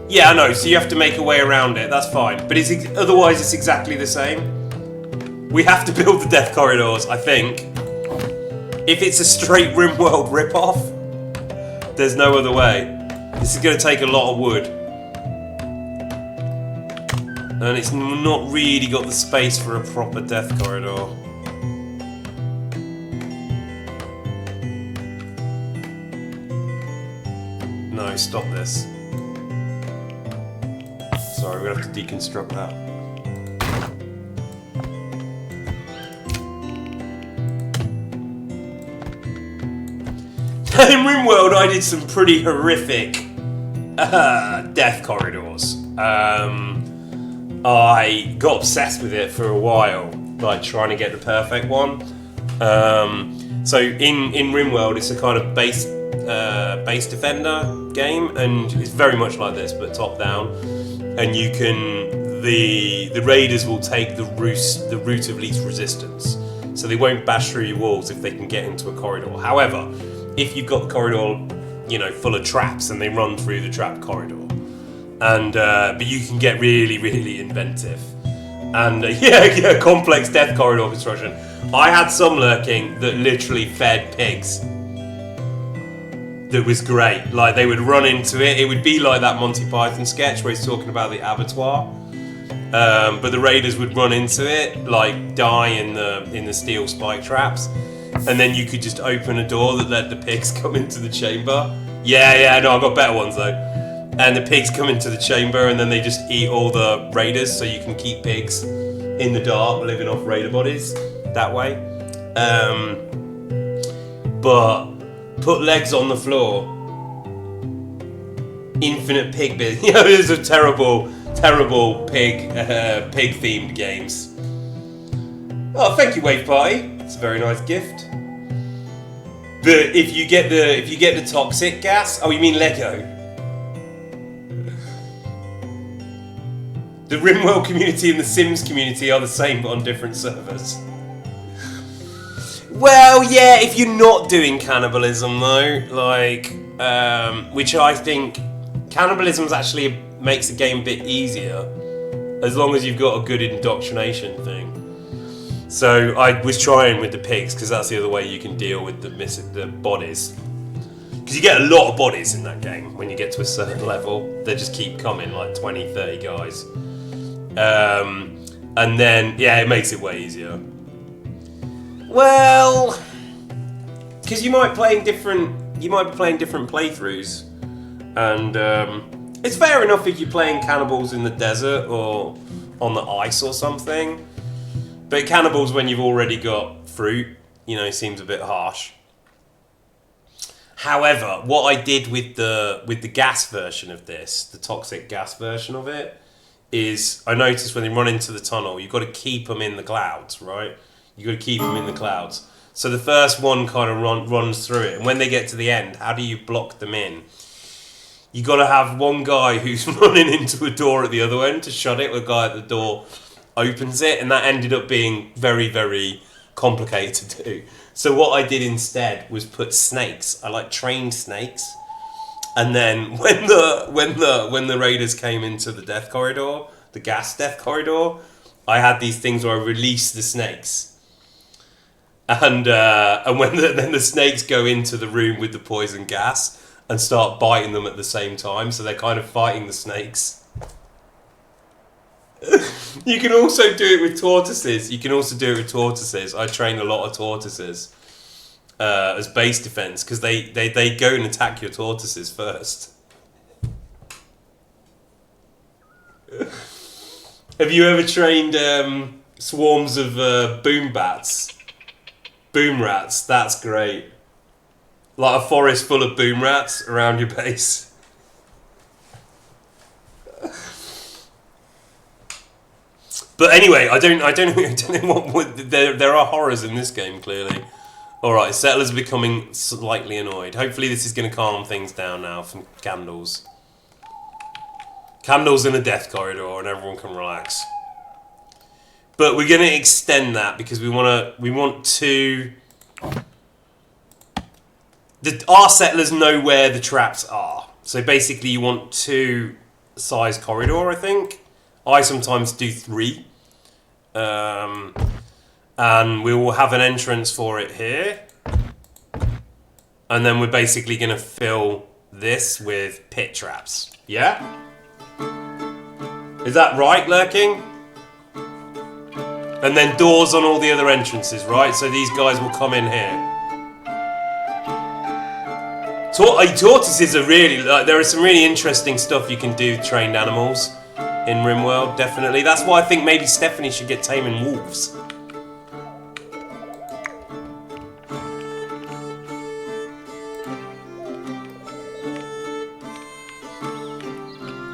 Yeah, I know, so you have to make a way around it, that's fine. But otherwise it's exactly the same. We have to build the death corridors, I think. If it's a straight RimWorld rip-off, there's no other way. This is going to take a lot of wood. And it's not really got the space for a proper death corridor. No, stop this. Sorry, we're gonna have to deconstruct that. In RimWorld, I did some pretty horrific death corridors. I got obsessed with it for a while, like trying to get the perfect one. So in RimWorld, it's a kind of base defender game, and it's very much like this, but top down. And you can the raiders will take the route of least resistance, so they won't bash through your walls if they can get into a corridor. However, if you've got the corridor, full of traps, and they run through the trap corridor, and but you can get really, really inventive, and complex death corridor construction. I had some lurking that literally fed pigs. That was great. Like, they would run into it. It would be like that Monty Python sketch where he's talking about the abattoir. But the raiders would run into it, like die in the steel spike traps. and then you could just open a door that let the pigs come into the chamber. Yeah, no, I've got better ones though. And the pigs come into the chamber, and then they just eat all the raiders, so you can keep pigs in the dark, living off raider bodies that way. But put legs on the floor. Infinite pig bit. You know, these are terrible pig themed games. Oh, thank you, Wave Party. It's a very nice gift. If you get the toxic gas, oh, you mean Lego? The Rimworld community and the Sims community are the same, but on different servers. Well, yeah, if you're not doing cannibalism though, like, which I think cannibalism actually makes the game a bit easier, as long as you've got a good indoctrination thing. So I was trying with the pigs, because that's the other way you can deal with the bodies. Because you get a lot of bodies in that game when you get to a certain level. They just keep coming, like 20, 30 guys. And then, yeah, it makes it way easier. Well, because you might be playing different playthroughs. And it's fair enough if you're playing cannibals in the desert or on the ice or something. But cannibals when you've already got fruit, you know, seems a bit harsh. However, what I did with the gas version of this, the toxic gas version of it, is I noticed when they run into the tunnel, you've got to keep them in the clouds, right? You've got to keep them in the clouds. So the first one kind of runs through it, and when they get to the end, how do you block them in? You got to have one guy who's running into a door at the other end to shut it. The guy at the door opens it, and that ended up being very, very complicated to do. So what I did instead was put snakes. I trained snakes, and then when the raiders came into the death corridor, the gas death corridor, I had these things where I released the snakes, and when then the snakes go into the room with the poison gas and start biting them at the same time, so they're kind of fighting the snakes. You can also do it with tortoises. I train a lot of tortoises as base defense, because they go and attack your tortoises first. Have you ever trained swarms of boom rats? That's great. Like a forest full of boom rats around your base. But anyway, I don't know what there are horrors in this game, clearly. Alright, settlers are becoming slightly annoyed. Hopefully this is going to calm things down now from candles. Candles in the death corridor and everyone can relax. But we're going to extend that because we want to... Our settlers know where the traps are. So basically you want 2 size corridor, I think. I sometimes do 3. And we will have an entrance for it here. And then we're basically going to fill this with pit traps. Yeah? Is that right, Lurking? And then doors on all the other entrances, right? So these guys will come in here. Tortoises are really... there is some really interesting stuff you can do with trained animals in RimWorld, definitely. That's why I think maybe Stephanie should get taming wolves.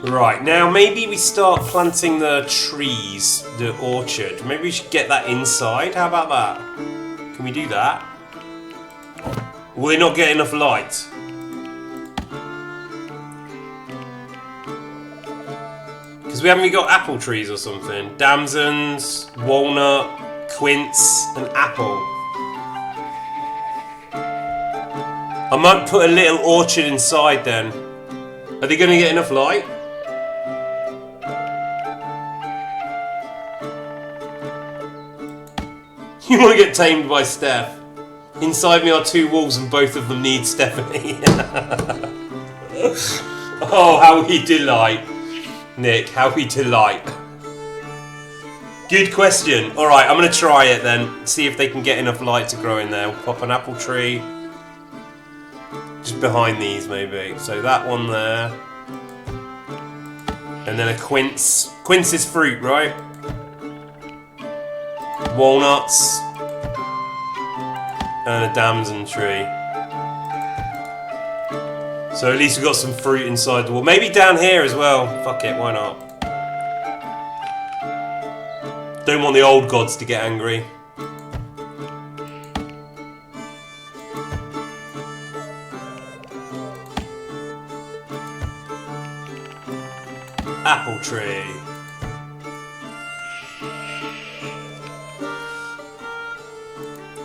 Right, now maybe we start planting the trees, the orchard. Maybe we should get that inside. How about that? Can we do that? Will we not get enough light? Because we haven't got apple trees or something. Damsons, walnut, quince, and apple. I might put a little orchard inside then. Are they going to get enough light? You want to get tamed by Steph. Inside me are 2 wolves and both of them need Stephanie. Oh, how we delight. Nick, how we delight. Good question. Alright, I'm going to try it then. See if they can get enough light to grow in there. We'll pop an apple tree. Just behind these, maybe. So that one there. And then a quince. Quince is fruit, right? Walnuts. And a damson tree. So at least we've got some fruit inside the wall. Maybe down here as well. Fuck it, why not? Don't want the old gods to get angry. Apple tree.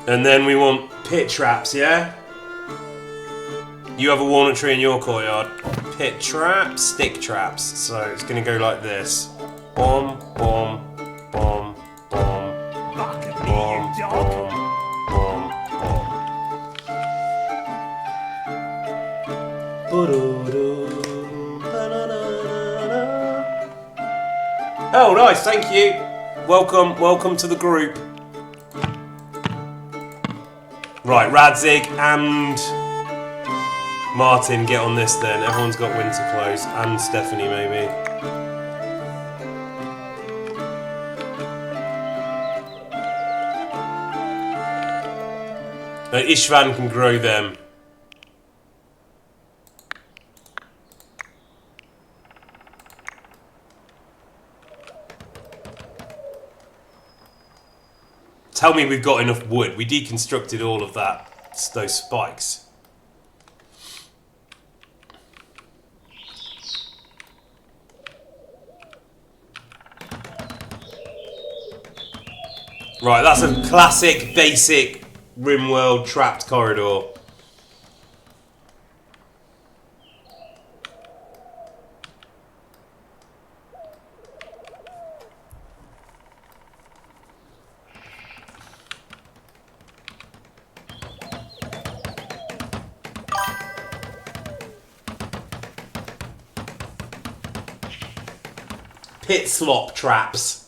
And then we want pit traps, yeah? You have a walnut tree in your courtyard. Pit traps, stick traps. So it's gonna go like this. Bomb, bomb, bomb, bomb. Fuck me, Bomb, you dog. bomb, bomb, bomb. Oh, nice, thank you. Welcome to the group. Right, Radzig and Martin, get on this then. Everyone's got winter clothes, and Stephanie maybe. Ishvan can grow them. Tell me we've got enough wood. We deconstructed all of that, those spikes. Right, that's a classic, basic RimWorld trapped corridor. Pit slop traps.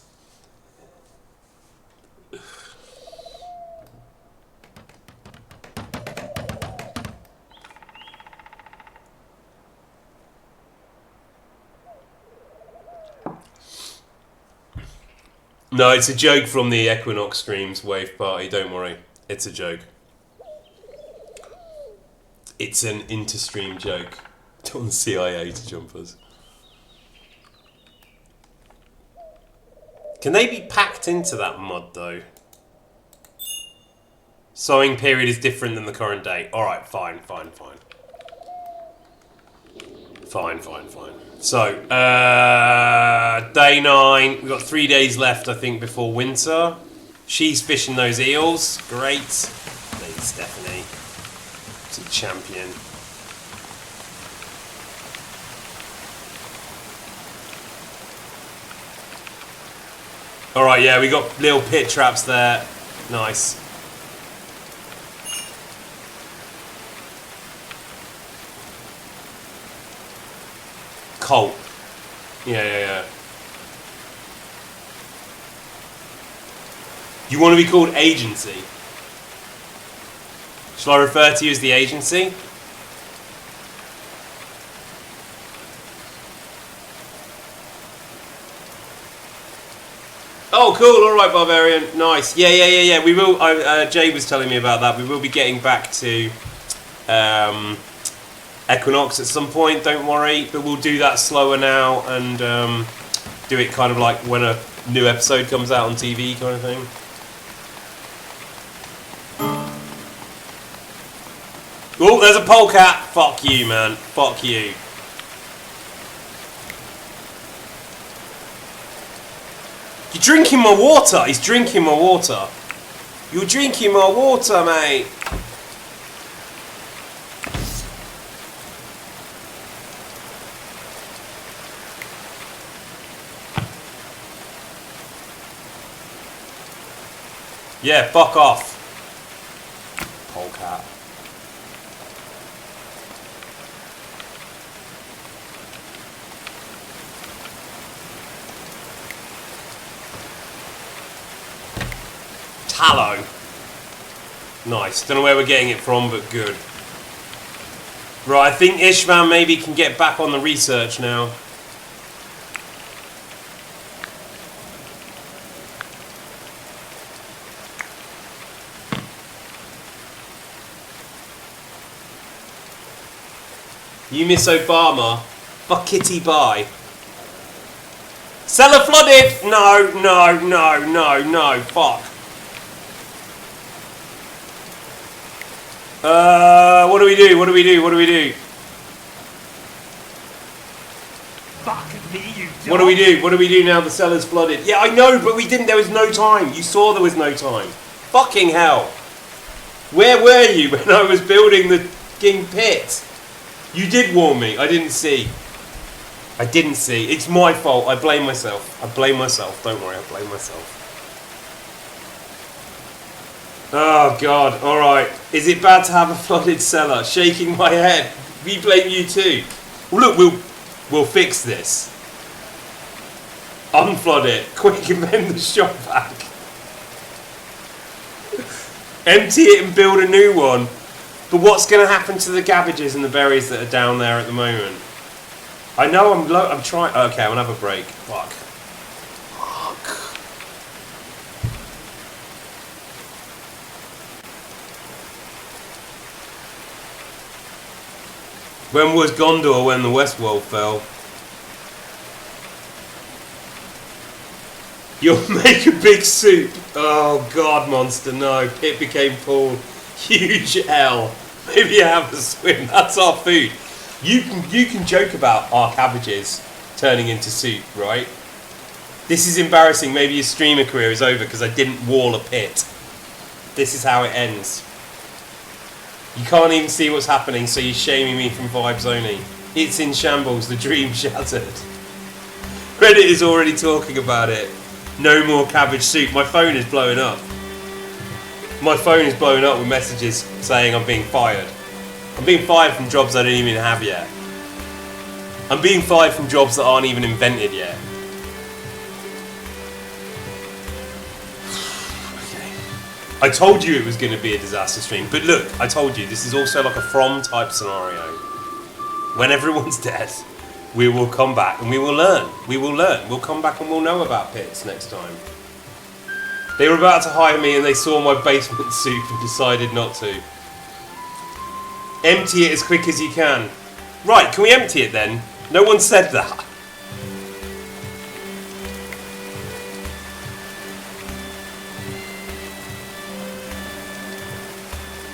No, it's a joke from the Equinox streams wave party, don't worry. It's a joke. It's an inter-stream joke. Don't want the CIA to jump us. Can they be packed into that mud though? Sowing period is different than the current date. Alright, fine. Fine. So, day 9. We've got 3 days left, I think, before winter. She's fishing those eels. Great. Lady Stephanie. She's a champion. Alright, yeah, we got little pit traps there. Nice. Colt. Yeah. You want to be called agency? Shall I refer to you as the agency? Oh, cool. All right, Barbarian. Nice. Yeah. We will. Jay was telling me about that. We will be getting back to Equinox at some point. Don't worry, but we'll do that slower now and do it kind of like when a new episode comes out on TV, kind of thing. Oh, there's a polecat. Fuck you, man. Fuck you. You're drinking my water. He's drinking my water. You're drinking my water, mate. Yeah, fuck off. Polecat. tallow. Nice. Don't know where we're getting it from, but good. Right, I think Ishvan maybe can get back on the research now. You miss Obama. Fuck Kitty, bye. Cellar flooded! No, no, no, no, no. Fuck. What do we do? What do we do? What do we do? Fuck me, you dog. What do we do? What do we do now the cellar's flooded? Yeah, I know, but we didn't. There was no time. You saw there was no time. Fucking hell. Where were you when I was building the fucking pit? You did warn me. I didn't see. I didn't see. It's my fault. I blame myself. I blame myself. Don't worry. I blame myself. Oh, God. All right. Is it bad to have a flooded cellar? Shaking my head. We blame you too. Well, look, we'll fix this. Unflood it. Quick and mend the shop back. Empty it and build a new one. But what's going to happen to the cabbages and the berries that are down there at the moment? I know I'm trying. Okay, I'm going to have a break. Fuck. When was Gondor when the Westworld fell? You'll make a big soup. Oh God, monster, no. Pit became full. Huge L. Maybe have a swim. That's our food. You can joke about our cabbages turning into soup, right? This is embarrassing. Maybe your streamer career is over because I didn't wall a pit. This is how it ends. You can't even see what's happening, so you're shaming me from vibes only. It's in shambles. The dream shattered. Reddit is already talking about it. No more cabbage soup. My phone is blowing up. My phone is blowing up with messages saying I'm being fired. I'm being fired from jobs I don't even have yet. I'm being fired from jobs that aren't even invented yet. Okay. I told you it was going to be a disaster stream, but look, I told you this is also like a From type scenario. When everyone's dead, we will come back and we will learn. We will learn. We'll come back and we'll know about pits next time. They were about to hire me and they saw my basement soup and decided not to. Empty it as quick as you can. Right, can we empty it then? No one said that.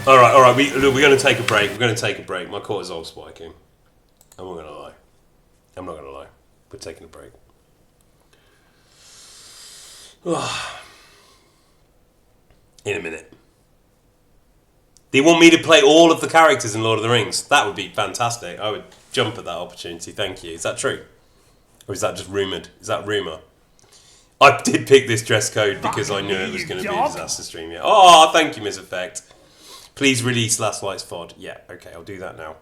Alright, we're going to take a break. We're going to take a break. My cortisol's spiking. I'm not going to lie. I'm not going to lie. We're taking a break. In a minute. They want me to play all of the characters in Lord of the Rings. That would be fantastic. I would jump at that opportunity. Thank you. Is that true? Or is that just rumoured? Is that rumour? I did pick this dress code because I knew it was going to be a disaster stream. Yeah. Oh, thank you, Miss Effect. Please release Last Lights FOD. Yeah, okay, I'll do that now.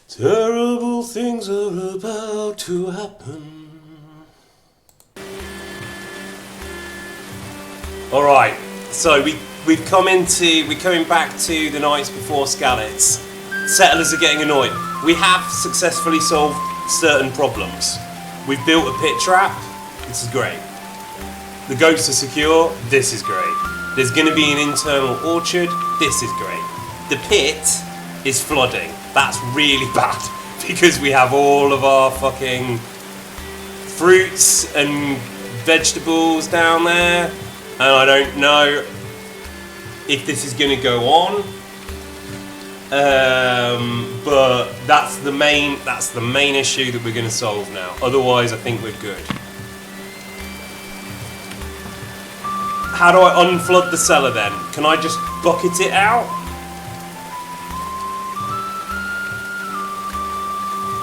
Terrible things are about to happen. Alright, so we're coming back to the nights before Skalitz. Settlers are getting annoyed. We have successfully solved certain problems. We've built a pit trap. This is great. The goats are secure. This is great. There's going to be an internal orchard. This is great. The pit is flooding. That's really bad because we have all of our fucking fruits and vegetables down there, and I don't know if this is going to go on. But that's the main issue that we're going to solve now. Otherwise, I think we're good. How do I unflood the cellar then? Can I just bucket it out?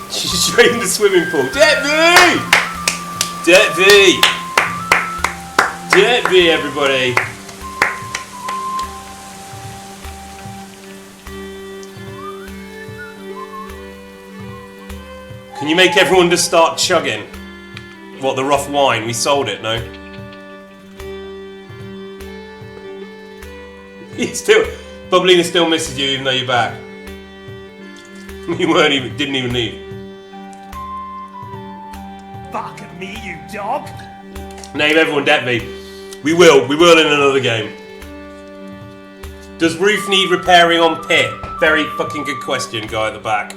She's straight in the swimming pool. Debt-V! Debt-V! Debt-V, everybody. Can you make everyone just start chugging? What, the rough wine? We sold it, no? Bubblina still misses you even though you're back. You didn't even leave. Fuck me, you dog! Name everyone Debt-V. We will in another game. Does roof need repairing on pit? Very fucking good question, guy at the back.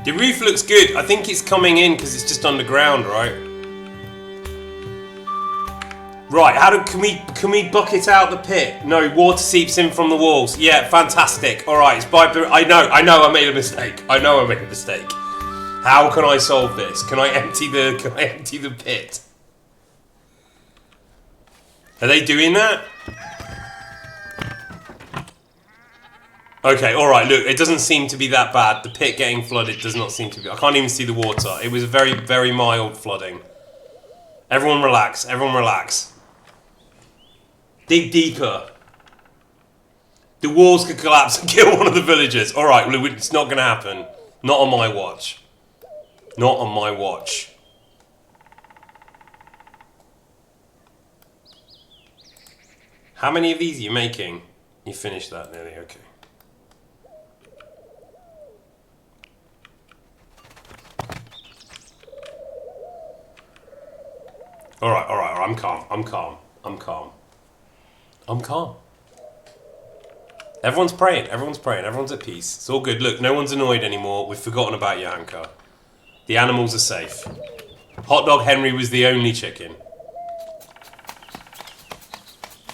The roof looks good. I think it's coming in because it's just underground, right? Right, can we bucket out the pit? No, water seeps in from the walls. Yeah, fantastic. Alright, it's by I know I made a mistake. I know I made a mistake. How can I solve this? Can I empty the pit? Are they doing that? Okay, alright, look, it doesn't seem to be that bad. The pit getting flooded does not seem to be. I can't even see the water. It was very, very mild flooding. Everyone relax, everyone relax. Dig deeper. The walls could collapse and kill one of the villagers. Alright, well, it's not going to happen. Not on my watch. Not on my watch. How many of these are you making? You finished that nearly, okay. Alright, I'm calm. Everyone's praying, everyone's at peace. It's all good. Look, no one's annoyed anymore. We've forgotten about Yanka. The animals are safe. Hot Dog Henry was the only chicken.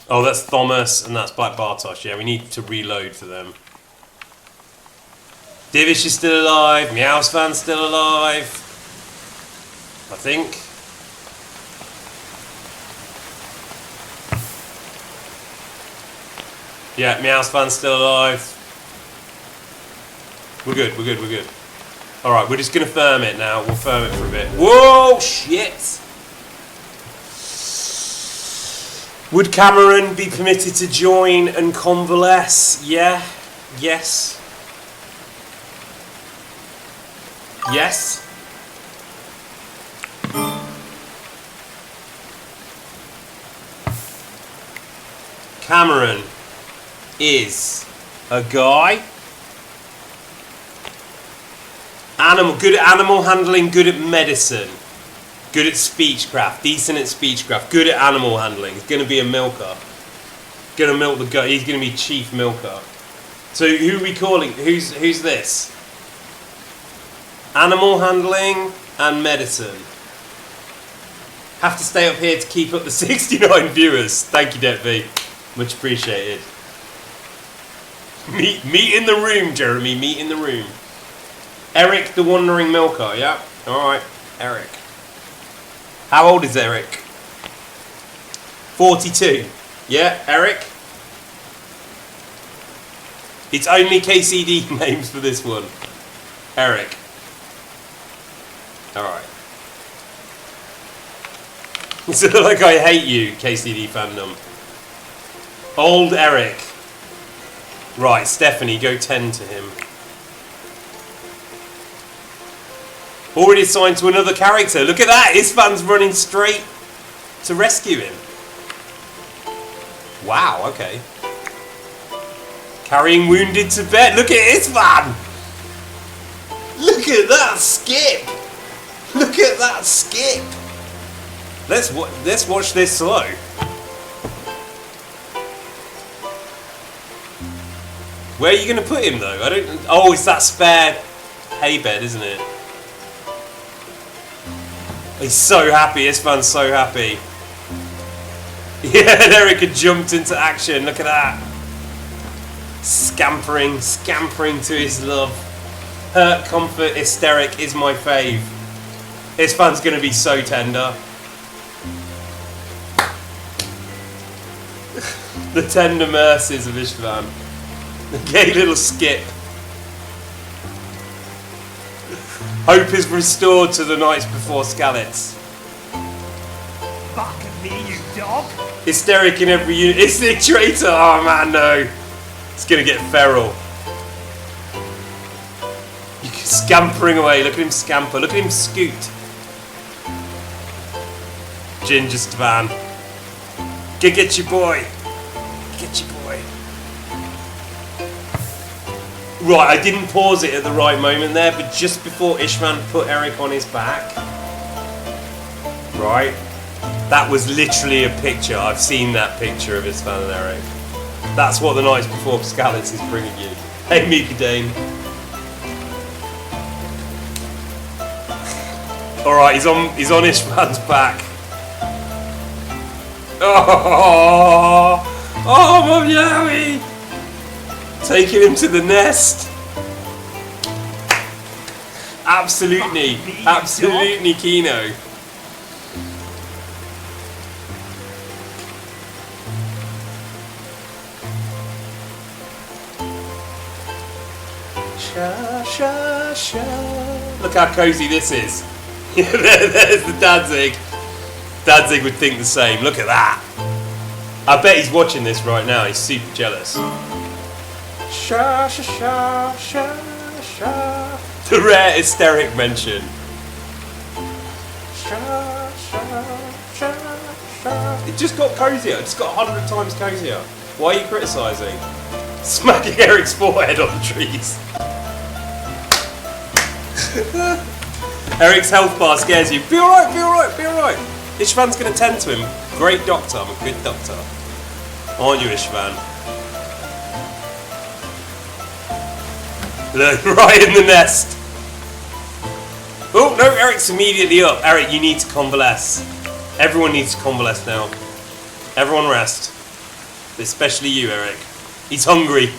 Oh, that's Thomas and that's Black Bartosz. Yeah, we need to reload for them. Divish is still alive. Meowsvan's still alive. I think. Yeah, Meowsvan's still alive. We're good. Alright, we're just gonna firm it now. We'll firm it for a bit. Whoa, shit! Would Cameron be permitted to join and convalesce? Yeah. Yes. Yes. Cameron is a guy. Good at animal handling, good at medicine, good at speechcraft, decent at speechcraft, good at animal handling. He's going to be a milker. Going to milk the goat. He's going to be chief milker. So who are we calling? Who's this? Animal handling and medicine. Have to stay up here to keep up the 69 viewers. Thank you, Debt-V. Much appreciated. Meet in the room, Jeremy. Meet in the room. Erik, the wandering milker. Yeah. All right, Erik. How old is Erik? 42. Yeah, Erik. It's only KCD names for this one. Erik. All right. Does it look like I hate you, KCD fandom? Old Erik. Right, Stephanie, go 10 to him. Already assigned to another character. Look at that! Isfan's running straight to rescue him. Wow, okay. Carrying wounded to bed. Look at Isfan! Look at that skip! Look at that skip! Let's watch this slow. Where are you going to put him though? I don't. Oh, it's that spare hay bed, isn't it? He's so happy. Isfan's so happy. Yeah, and Erik had jumped into action. Look at that. Scampering to his love. Hurt, comfort, hysteric is my fave. Isfan's going to be so tender. The tender mercies of Istvan. The gay little skip. Hope is restored to the nights before Skalitz. Back at me, you dog! Hysteric in every unit. It's the traitor! Oh man, no. It's gonna get feral. Scampering away. Look at him scamper. Look at him scoot. Ginger Stvan. Get your boy. Get your boy. Right, I didn't pause it at the right moment there, but just before Ishvan put Erik on his back. Right. That was literally a picture. I've seen that picture of Ishvan and Erik. That's what the nights before Skalitz is bringing you. Hey, Mika Dane. Alright, he's on Ishvan's back. Oh, my Yowie! Taking him to the nest. Absolutely Kino. Sha. Look how cozy this is. There's the Danzig. Danzig would think the same. Look at that. I bet he's watching this right now. He's super jealous. Sha. The rare hysteric mention. Sha. It just got cozier. It just got 100 times cozier. Why are you criticising? Smacking Erik's forehead on the trees. Erik's health bar scares you. Be alright. Ishvan's going to tend to him. Great doctor. I'm a good doctor. Aren't you, Ishvan? Look, right in the nest. Oh, no, Erik's immediately up. Erik, you need to convalesce. Everyone needs to convalesce now. Everyone rest. Especially you, Erik. He's hungry.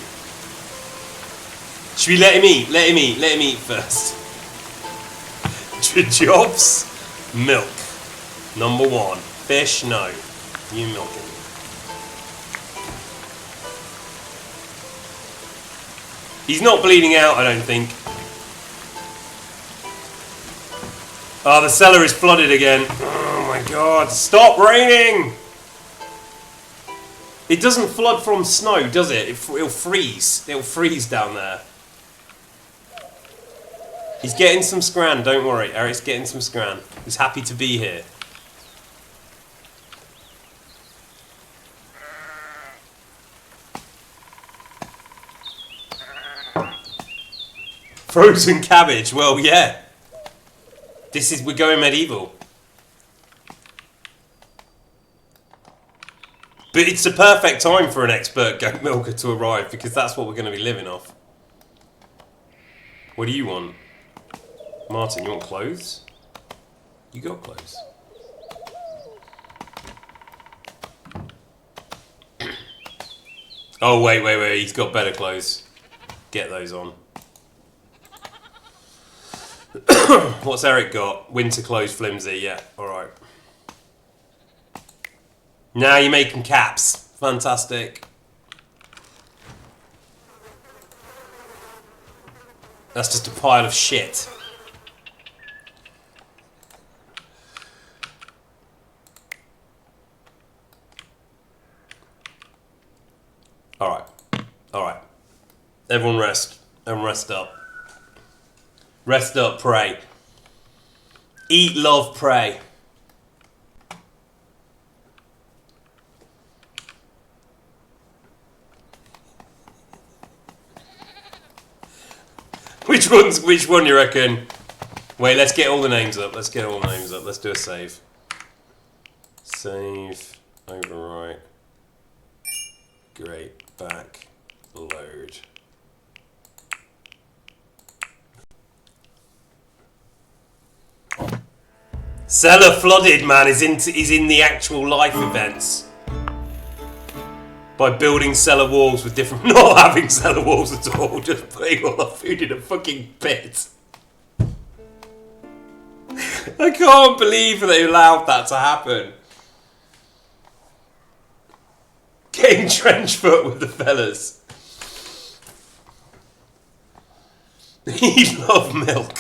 Should we let him eat? Let him eat first. Jobs, milk. Number 1. Fish, no. You milk him. He's not bleeding out, I don't think. Oh, the cellar is flooded again. Oh my god, stop raining! It doesn't flood from snow, does it? It'll freeze. It'll freeze down there. He's getting some scran, don't worry. Erik's getting some scran. He's happy to be here. Frozen cabbage, well, yeah. We're going medieval. But it's the perfect time for an expert goat milker to arrive because that's what we're going to be living off. What do you want? Martin, you want clothes? You got clothes. Oh, wait. He's got better clothes. Get those on. What's Erik got? Winter clothes, flimsy. Yeah, alright. Now you're making caps. Fantastic. That's just a pile of shit. Alright. Alright. Everyone rest. Everyone rest up. Rest up, pray. Eat, love, pray. Which one you reckon? Wait, let's get all the names up. Let's get all the names up. Let's do a save. Save. Overwrite. Great. Back. Load. Cellar flooded, man, is in the actual life events. By building cellar walls with different... Not having cellar walls at all, just putting all the food in a fucking pit. I can't believe they allowed that to happen. Getting trench foot with the fellas. He love milk.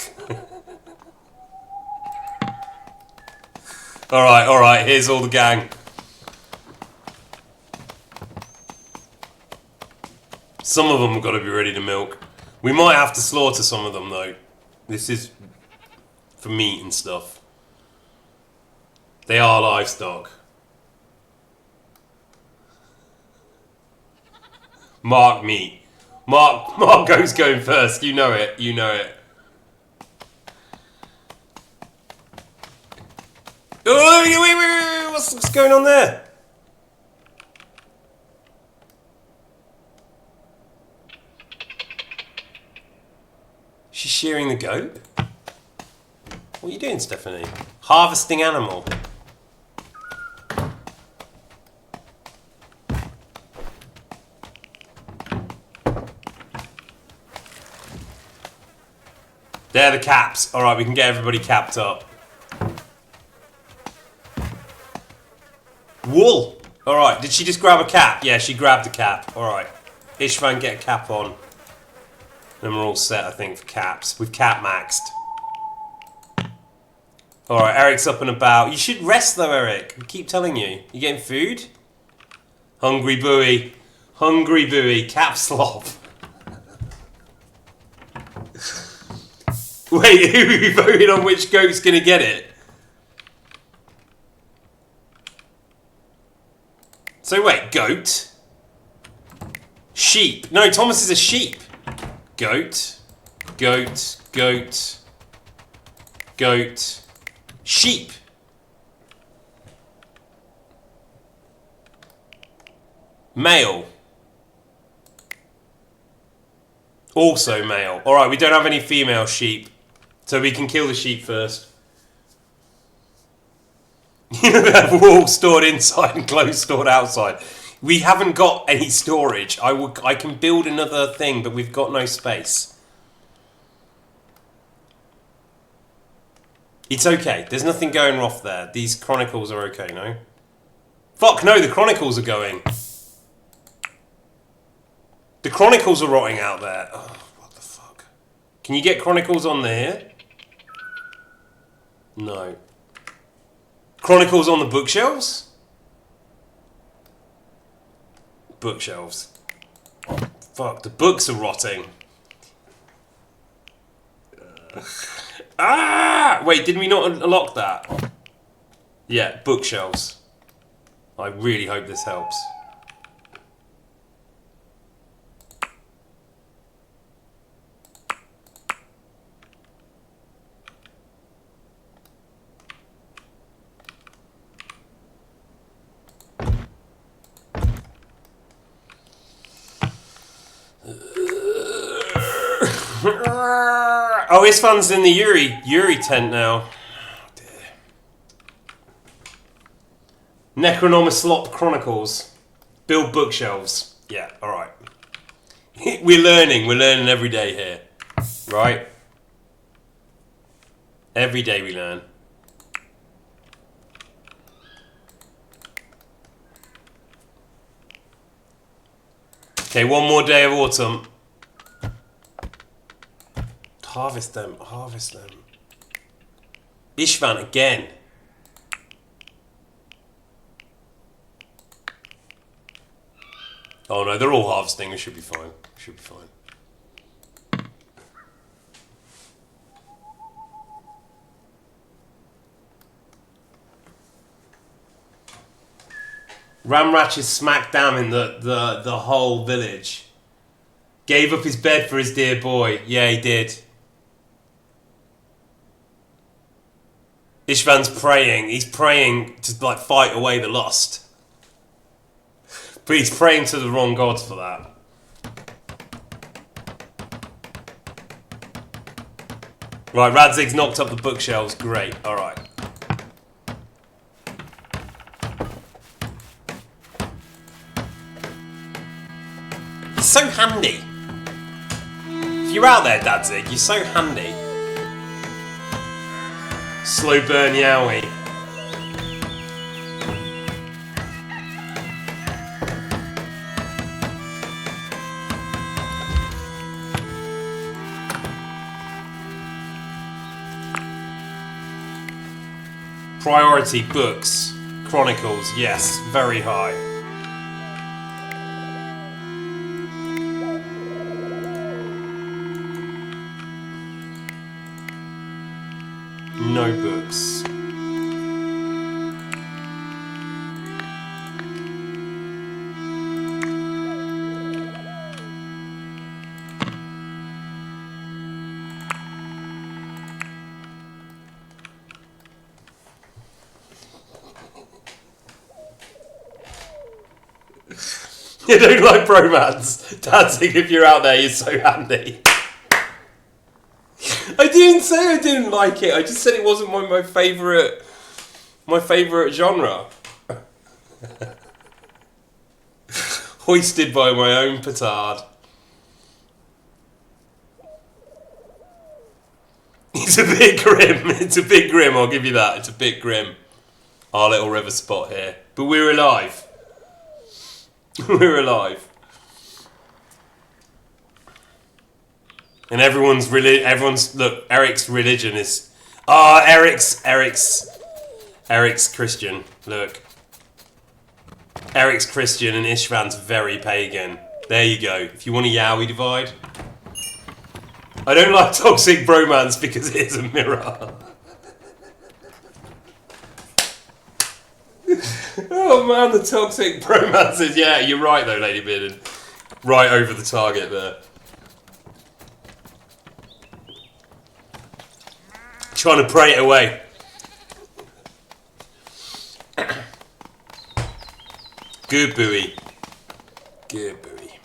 Alright, here's all the gang. Some of them have got to be ready to milk. We might have to slaughter some of them though. This is for meat and stuff. They are livestock. Mark meat. Marco's going first. You know it. You know it. Oh, wait. What's going on there? She's shearing the goat? What are you doing, Stephanie? Harvesting animal. They're the caps. Alright, we can get everybody capped up. Wool! Alright, did she just grab a cap? Yeah, she grabbed a cap. Alright. Ishvan, get a cap on. Then we're all set, I think, for caps. We've cap maxed. Alright, Eric's up and about. You should rest though, Erik. I keep telling you. You getting food? Hungry buoy. Hungry buoy. Cap slop. Wait, who voted on which goat's gonna get it? So wait, goat? Sheep. No, Thomas is a sheep. Goat. Goat. Goat. Goat. Sheep. Male. Also male. Alright, we don't have any female sheep. So we can kill the sheep first. You know, we have wool stored inside and clothes stored outside. We haven't got any storage. I can build another thing, but we've got no space. It's okay. There's nothing going off there. These chronicles are okay, no? Fuck no, the chronicles are going. The chronicles are rotting out there. Oh, what the fuck? Can you get chronicles on there? No. Chronicles on the bookshelves? Bookshelves. Fuck, the books are rotting. Ah! Wait, did we not unlock that? Yeah, bookshelves. I really hope this helps. Oh, Isfan's in the Yuri tent now. Oh, dear. Necronomoslop Chronicles. Build bookshelves. Yeah, alright. We're learning every day here. Right? Every day we learn. Okay, one more day of autumn. Harvest them, harvest them. Ishvan again. Oh no, they're all harvesting. It should be fine. Should be fine. Ramrach is smack down in the whole village. Gave up his bed for his dear boy. Yeah, he did. Ishvan's praying. He's praying to like fight away the lust. But he's praying to the wrong gods for that. Right, Radzig's knocked up the bookshelves. Great. Alright. It's so handy. If you're out there, Dadzig, you're so handy. Slow burn Yowie. Priority books. Chronicles, yes, very high. No books. You don't like bromance. Dancing, if you're out there, you're so handy. I didn't say I didn't like it. I just said it wasn't my favourite genre. Hoisted by my own petard. It's a bit grim. It's a bit grim, I'll give you that. It's a bit grim. Our little river spot here. But we're alive. We're alive. And everyone's look, Erik's religion is Erik's Christian. Look. Erik's Christian and Ishvan's very pagan. There you go. If you want a Yowie divide. I don't like toxic bromance because it is a mirror. Oh man, the toxic bromances. Yeah, you're right though, Lady Bearded. Right over the target there. Trying to pray it away. Good buoy. Good buoy.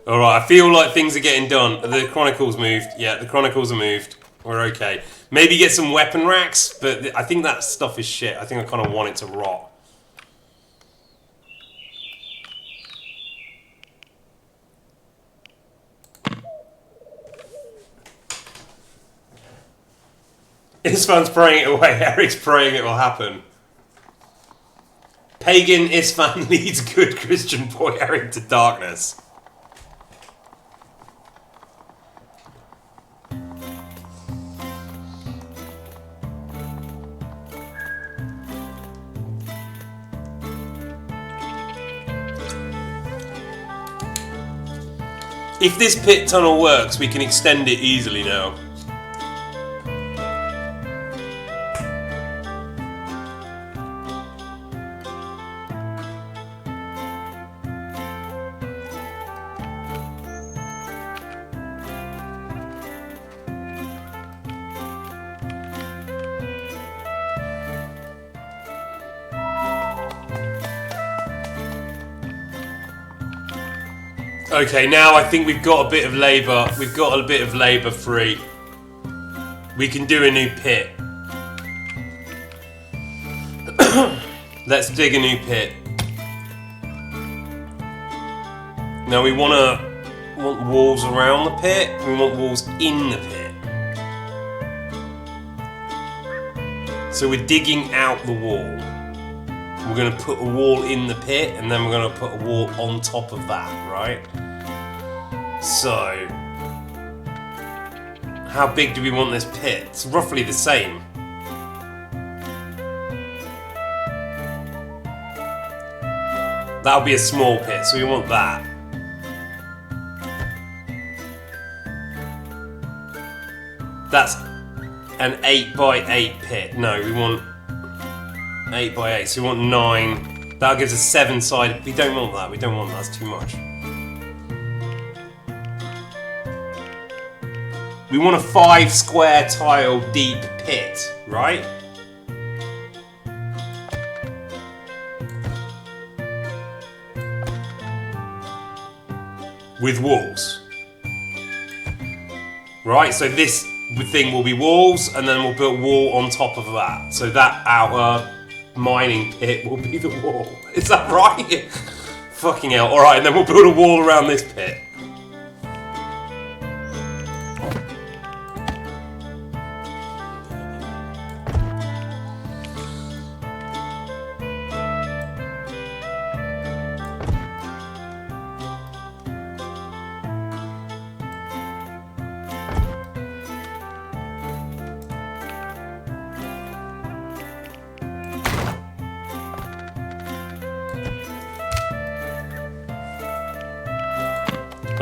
Alright, I feel like things are getting done. The Chronicles moved. Yeah, the Chronicles are moved. We're okay. Maybe get some weapon racks, but I think that stuff is shit. I think I kind of want it to rot. Isfan's praying it away. Erik's praying it will happen. Pagan Isfan leads good Christian boy Erik to darkness. If this pit tunnel works, we can extend it easily now. Okay, now I think we've got a bit of labour. We've got a bit of labour free. We can do a new pit. Let's dig a new pit. Now we want walls around the pit. We want walls in the pit. So we're digging out the wall. We're going to put a wall in the pit, and then we're going to put a wall on top of that, right? So, How big do we want this pit? It's roughly the same. That'll be a small pit, so we want that. That's an 8 by 8 pit. No, we want 8 by 8, so we want 9. That gives us 7 sided. We don't want that, we don't want that, that's too much. We want a 5 square tile deep pit, right? With walls. Right, so this thing will be walls, and then we'll put a wall on top of that. So that outer mining pit will be the wall. Is that right? Fucking hell. Alright, and then we'll build a wall around this pit.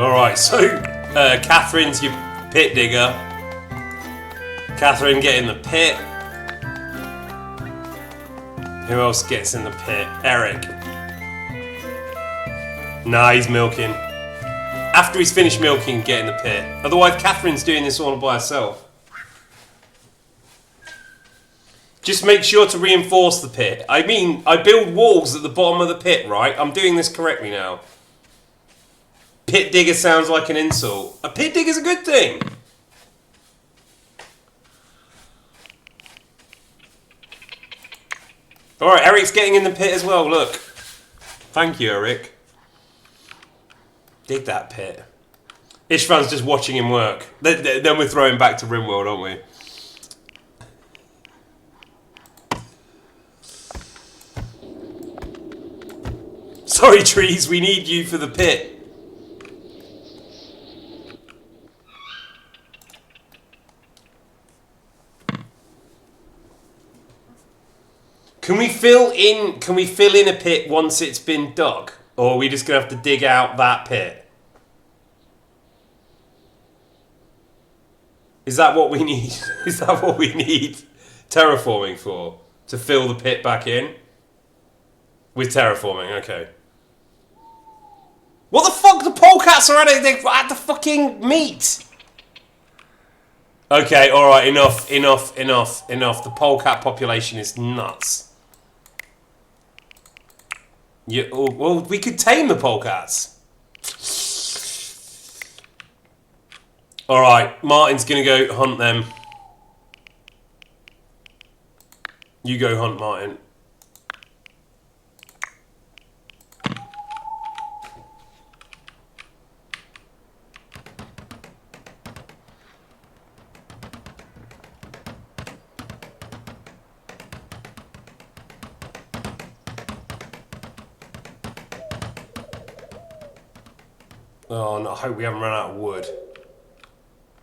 Alright, so Catherine's your pit digger. Catherine, get in the pit. Who else gets in the pit? Erik. Nah, he's milking. After he's finished milking, get in the pit. Otherwise, Catherine's doing this all by herself. Just make sure to reinforce the pit. I mean, I build walls at the bottom of the pit, right? I'm doing this correctly now. Pit digger sounds like an insult. A pit digger's a good thing. Alright, Erik's getting in the pit as well, look. Thank you, Erik. Dig that pit. Ishvan's just watching him work. Then we're throwing back to Rimworld, aren't we? Sorry, trees, we need you for the pit. Can we fill in a pit once it's been dug? Or are we just gonna have to dig out that pit? Is that what we need? Is that what we need terraforming for? To fill the pit back in? With terraforming, okay. What the fuck? The polecats are at the fucking meat! Okay, alright, enough. The polecat population is nuts. Well, we could tame the polecats. Alright, Martin's gonna go hunt them. You go hunt Martin. Oh no, I hope we haven't run out of wood.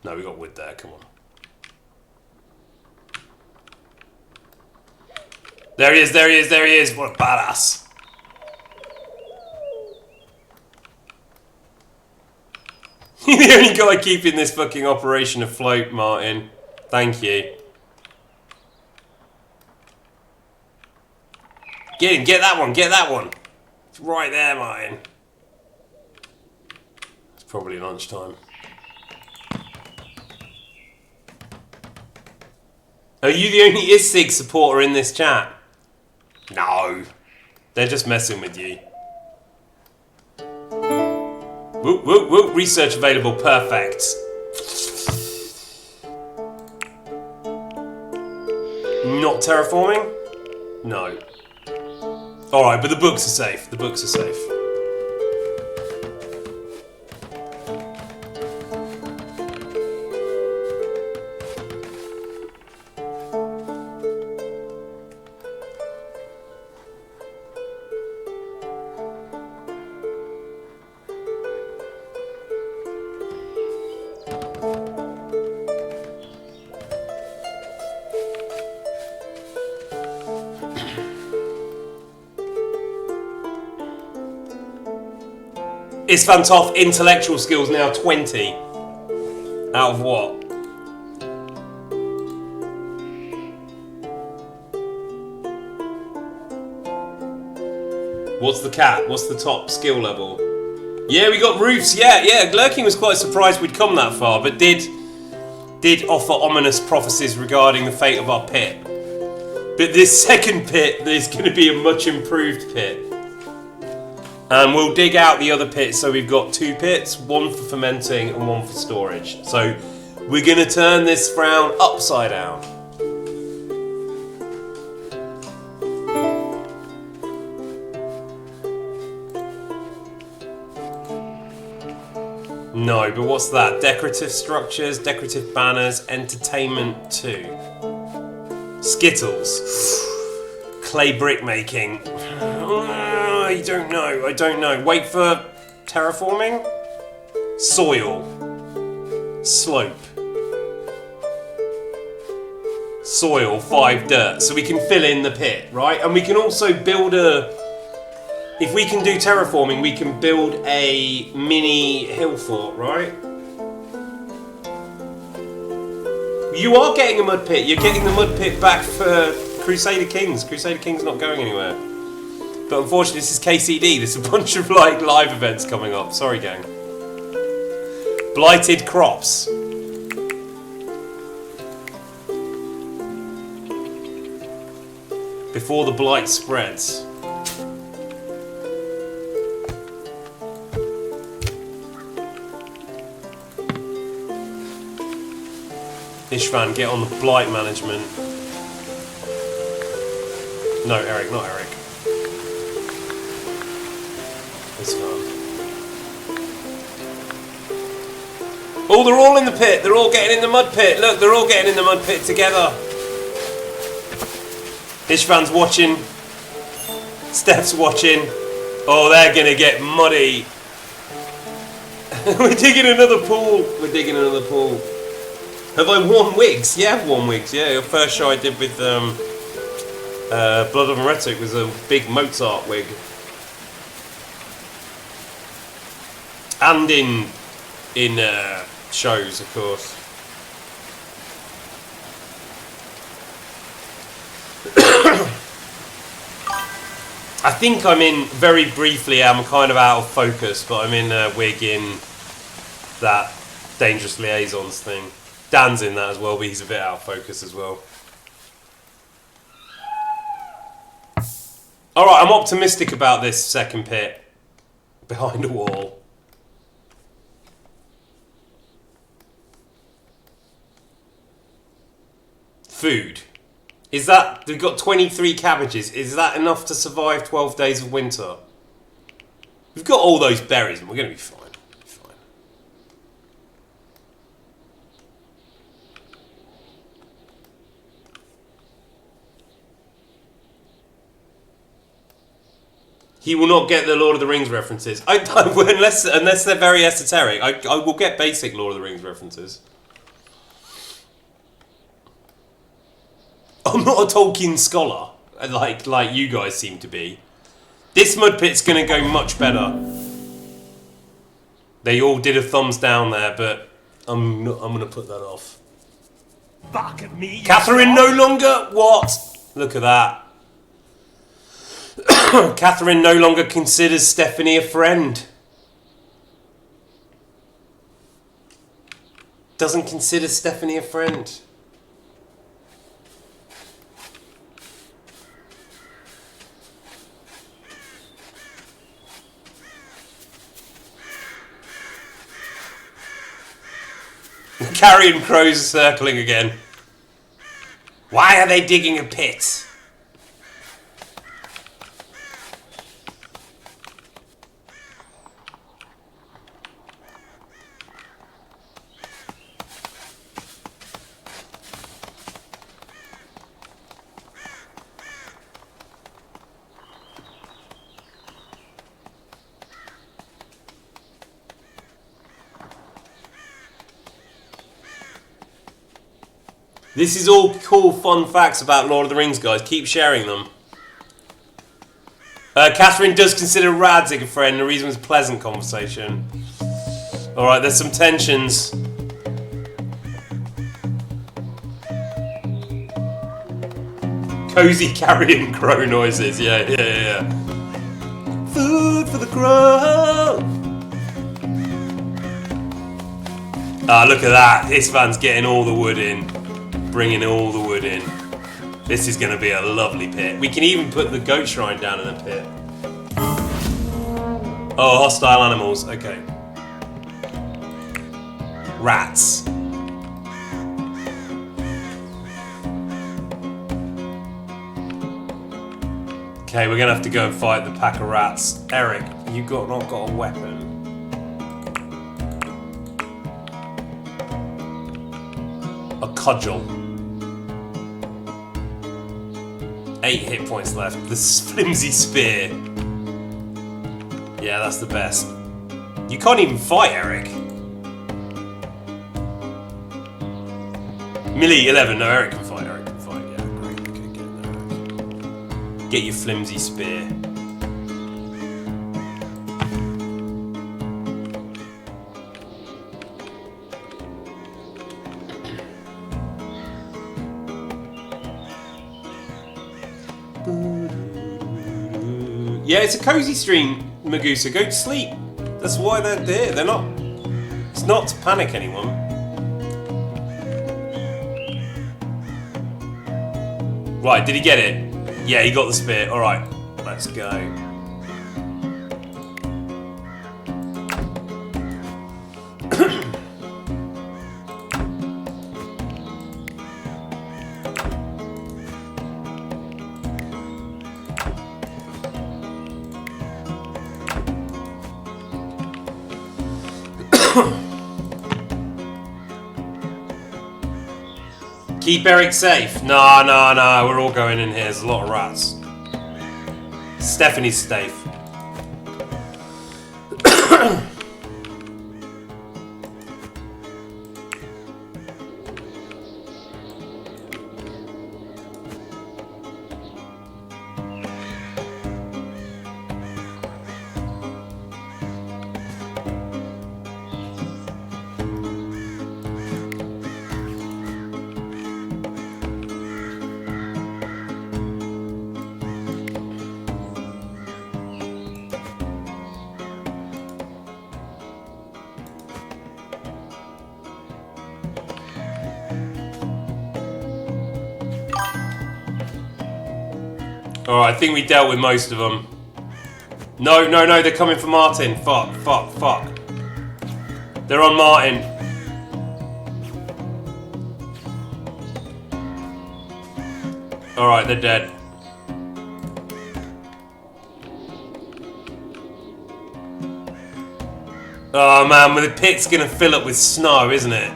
No, we got wood there, come on. There he is, what a badass. You're the only guy keeping this fucking operation afloat, Martin. Thank you. Get him, get that one. It's right there, Martin. Probably lunchtime. Are you the only ISIG supporter in this chat? No. They're just messing with you. Whoop, whoop, whoop. Research available. Perfect. Not terraforming? No. Alright, but the books are safe. The books are safe. Isvan Toth, intellectual skills now 20. Out of what? What's the cat? What's the top skill level? Yeah, we got roofs. Yeah. Lurking was quite surprised we'd come that far, but did offer ominous prophecies regarding the fate of our pit. But this second pit is going to be a much improved pit. And we'll dig out the other pits, so we've got 2 pits, one for fermenting and one for storage. So we're going to turn this frown upside down. No, but what's that? Decorative structures, decorative banners, entertainment 2. Skittles. Clay brick making. I don't know. Wait for terraforming. Soil. Slope. Soil, 5 dirt. So we can fill in the pit, right? And we can also build if we can do terraforming, we can build a mini hill fort, right? You are getting a mud pit. You're getting the mud pit back for Crusader Kings. Crusader Kings not going anywhere. But unfortunately, this is KCD. There's a bunch of like live events coming up. Sorry, gang. Blighted crops. Before the blight spreads. Ishvan, get on the blight management. No, Erik, not Erik. Ishvan. Oh, they're all in the pit. They're all getting in the mud pit. Look, they're all getting in the mud pit together. Ishvan's watching. Steph's watching. Oh, they're going to get muddy. We're digging another pool. Have I worn wigs? Yeah, I've worn wigs. Yeah, the first show I did with Blood of Heretic was a big Mozart wig. And in shows, of course. I think I'm in, very briefly, I'm kind of out of focus, but I'm in a wig in that Dangerous Liaisons thing. Dan's in that as well, but he's a bit out of focus as well. Alright, I'm optimistic about this second pit. Behind a wall. Food. Is that... We've got 23 cabbages. Is that enough to survive 12 days of winter? We've got all those berries and we're going to be fine. He will not get the Lord of the Rings references. Unless they're very esoteric. I will get basic Lord of the Rings references. I'm not a Tolkien scholar, like you guys seem to be. This mud pit's going to go much better. They all did a thumbs down there, but I'm going to put that off. Back at me, Catherine no longer... What? Look at that. Catherine no longer considers Stephanie a friend. Doesn't consider Stephanie a friend. Carrion crows are circling again. Why are they digging a pit? This is all cool, fun facts about Lord of the Rings, guys. Keep sharing them. Catherine does consider Radzig a friend. The reason was pleasant conversation. Alright, there's some tensions. Cozy carrion crow noises. Yeah. Food for the crow. Ah, look at that. Istvan's getting all the wood in. Bringing all the wood in. This is going to be a lovely pit. We can even put the goat shrine down in the pit. Oh, hostile animals. Okay. Rats. Okay, we're going to have to go and fight the pack of rats. Erik, you not got a weapon. A cudgel. 8 hit points left. The flimsy spear. Yeah, that's the best. You can't even fight, Erik. Melee 11. No, Erik can fight. Erik can fight. Yeah, great. Okay, get in there, Erik. Get your flimsy spear. Yeah, it's a cozy stream, Magusa. Go to sleep. That's why they're there. They're not. It's not to panic anyone. Right, did he get it? Yeah, he got the spear. Alright, let's go. Keep Erik safe. No, we're all going in here. There's a lot of rats. Stephanie's safe. Alright, I think we dealt with most of them. No, they're coming for Martin. Fuck. They're on Martin. Alright, they're dead. Oh man, well, the pit's gonna fill up with snow, isn't it?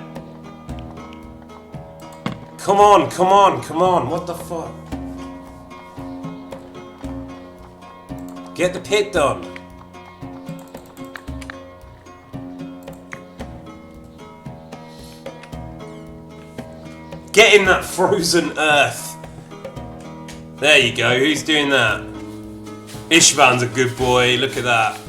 Come on, what the fuck? Get the pit done. Get in that frozen earth. There you go. Who's doing that? Istvan's a good boy. Look at that.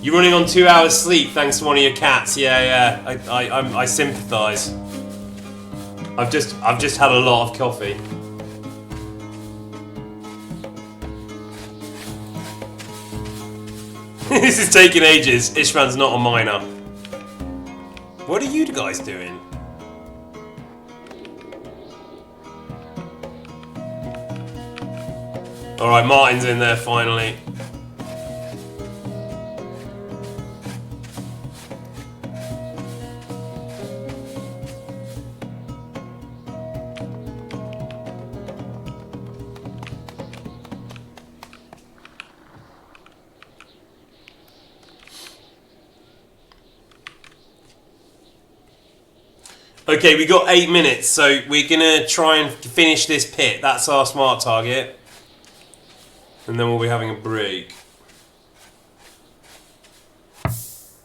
You're running on 2 hours sleep thanks to one of your cats. Yeah. I sympathise. I've just had a lot of coffee. This is taking ages. Istvan's not a miner. What are you guys doing? Alright, Martin's in there finally. Okay, we got 8 minutes, so we're gonna try and finish this pit. That's our smart target. And then we'll be having a break.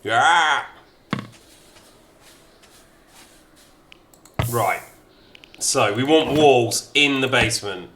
Yeah! Right. So we want walls in the basement.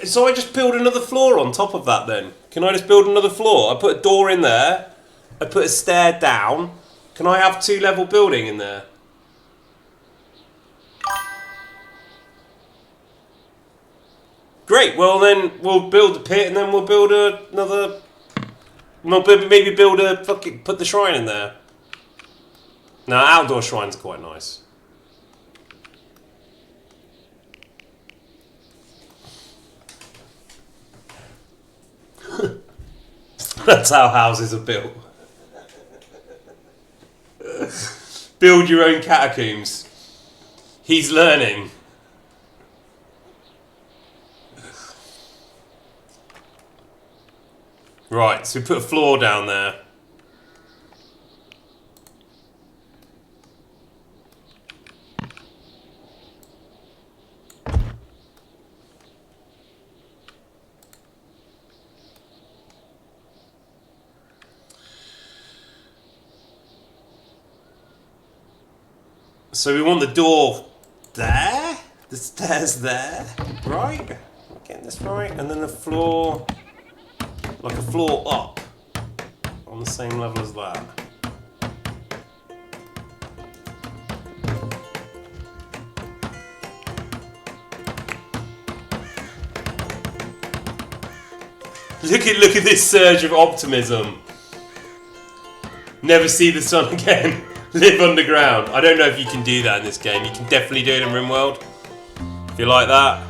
So I just build another floor on top of that then? Can I just build another floor? I put a door in there. I put a stair down. Can I have 2-level building in there? Great. Well then we'll build a pit and then we'll build another. Maybe build a fucking put the shrine in there. Now outdoor shrine's quite nice. That's how houses are built. Build your own catacombs. He's learning. Right, so we put a floor down there. So we want the door there, the stairs there, right? Getting this right, and then the floor, like a floor up, on the same level as that. Look at this surge of optimism. Never see the sun again. Live underground. I don't know if you can do that in this game. You can definitely do it in RimWorld. If you like that.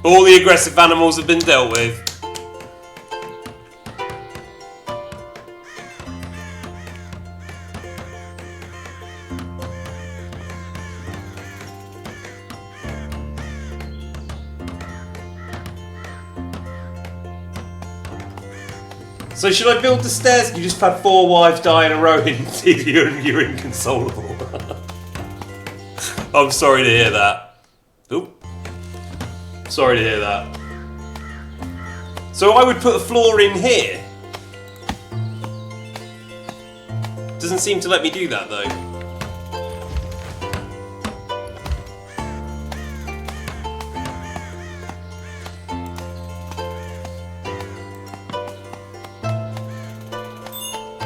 All the aggressive animals have been dealt with. So should I build the stairs? You just had 4 wives die in a row and you're inconsolable. I'm sorry to hear that. Oop. Sorry to hear that. So I would put a floor in here. Doesn't seem to let me do that though.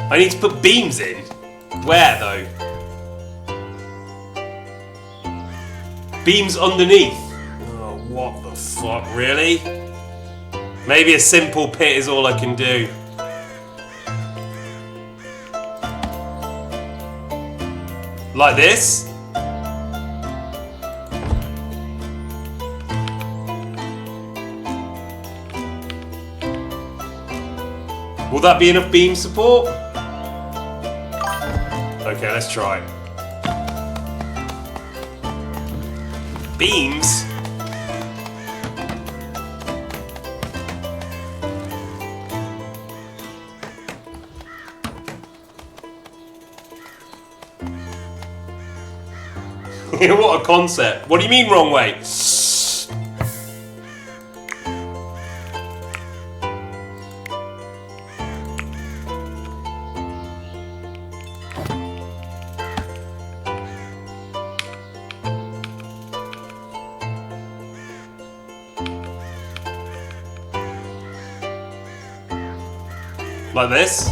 I need to put beams in. Where though? Beams underneath. Oh, what the fuck, really? Maybe a simple pit is all I can do. Like this? Will that be enough beam support? Okay, let's try. Beams? What a concept. What do you mean wrong way? Like this.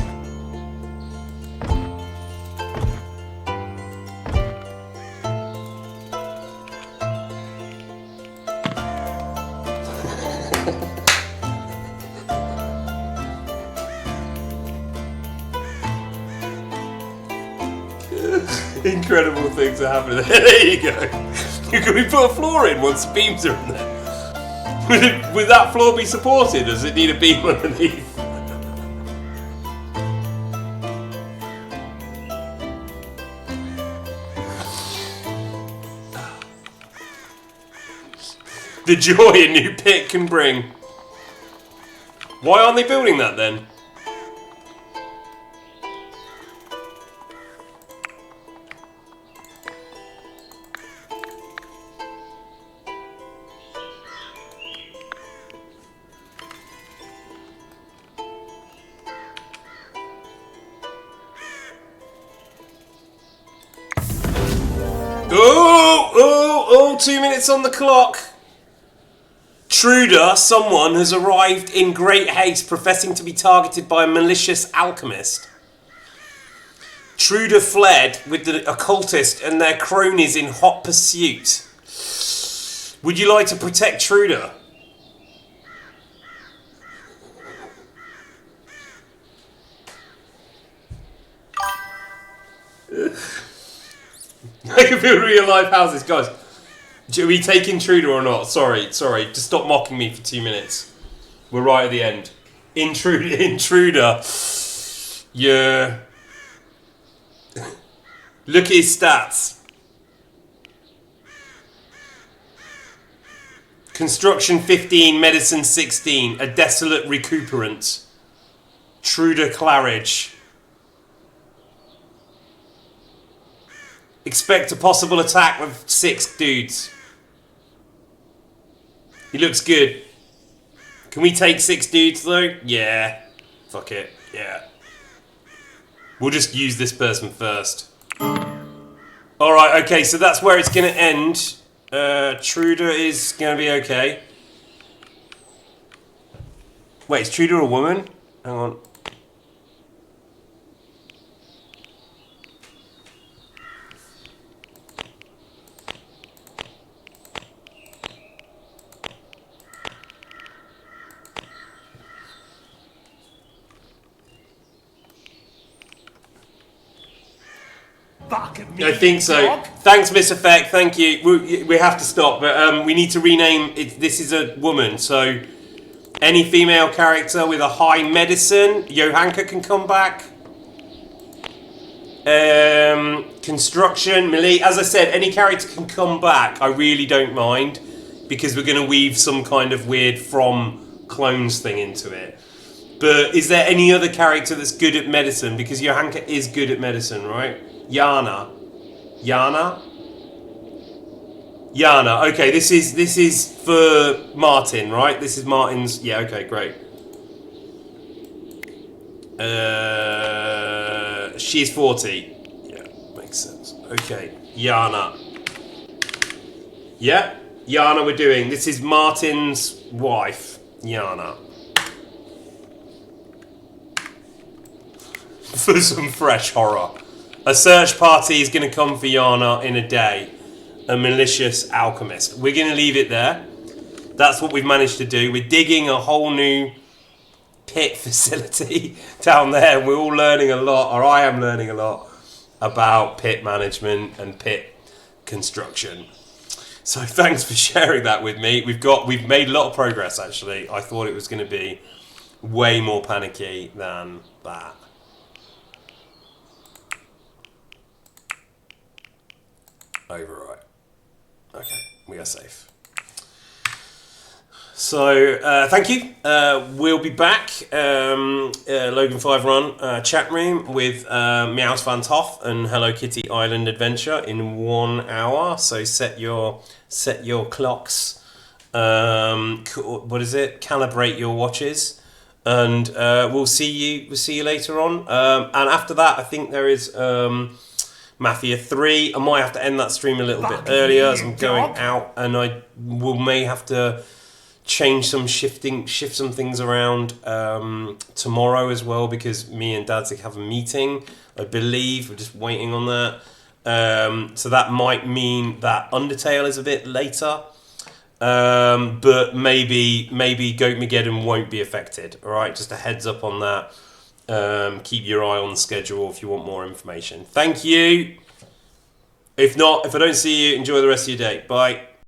Incredible things are happening. There you go. You can put a floor in once the beams are in there. Would that floor be supported? Does it need a beam underneath? The joy a new pit can bring. Why aren't they building that then? Oh, 2 minutes on the clock. Truder, someone, has arrived in great haste, professing to be targeted by a malicious alchemist. Truder fled with the occultist and their cronies in hot pursuit. Would you like to protect Truder? I can build real life houses, guys. Are we taking Intruder or not? Sorry. Just stop mocking me for 2 minutes. We're right at the end. Intruder. Yeah. Look at his stats. Construction 15, medicine 16, a desolate recuperant. Truder Claridge. Expect a possible attack with 6 dudes. He looks good. Can we take 6 dudes though? Yeah. Fuck it. Yeah. We'll just use this person first. Alright, okay, so that's where it's going to end. Truder is going to be okay. Wait, is Truder a woman? Hang on. I think so. Dog. Thanks, Miss Effect. Thank you. We have to stop, but we need to rename it. This is a woman, so any female character with a high medicine, Johanka can come back. Construction, melee. As I said, any character can come back. I really don't mind because we're going to weave some kind of weird from clones thing into it. But is there any other character that's good at medicine? Because Johanka is good at medicine, right? Yana. Okay, this is for Martin, right? This is Martin's. Yeah. Okay, great. She's 40. Yeah, makes sense. Okay, Yana. Yeah, Yana. We're doing. This is Martin's wife, Yana. For some fresh horror. A search party is going to come for Yana in a day. A malicious alchemist. We're going to leave it there. That's what we've managed to do. We're digging a whole new pit facility down there. We're all learning a lot, or I am learning a lot, about pit management and pit construction. So thanks for sharing that with me. We've made a lot of progress, actually. I thought it was going to be way more panicky than that. Overwrite. Okay, we are safe. So, thank you. We'll be back. Logan 5 Run chat room with Meows Van Toff and Hello Kitty Island Adventure in 1 hour. So set your clocks. What is it? Calibrate your watches, and we'll see you later on. And after that, I think there is. Mafia 3. I might have to end that stream a little bit earlier as I'm going out, and I may have to shift some things around tomorrow as well, because me and Dadzik have a meeting, I believe. We're just waiting on that. So that might mean that Undertale is a bit later. But maybe Goatmageddon won't be affected. Alright, just a heads up on that. Keep your eye on the schedule if you want more information. Thank you. If not, if I don't see you, enjoy the rest of your day. Bye.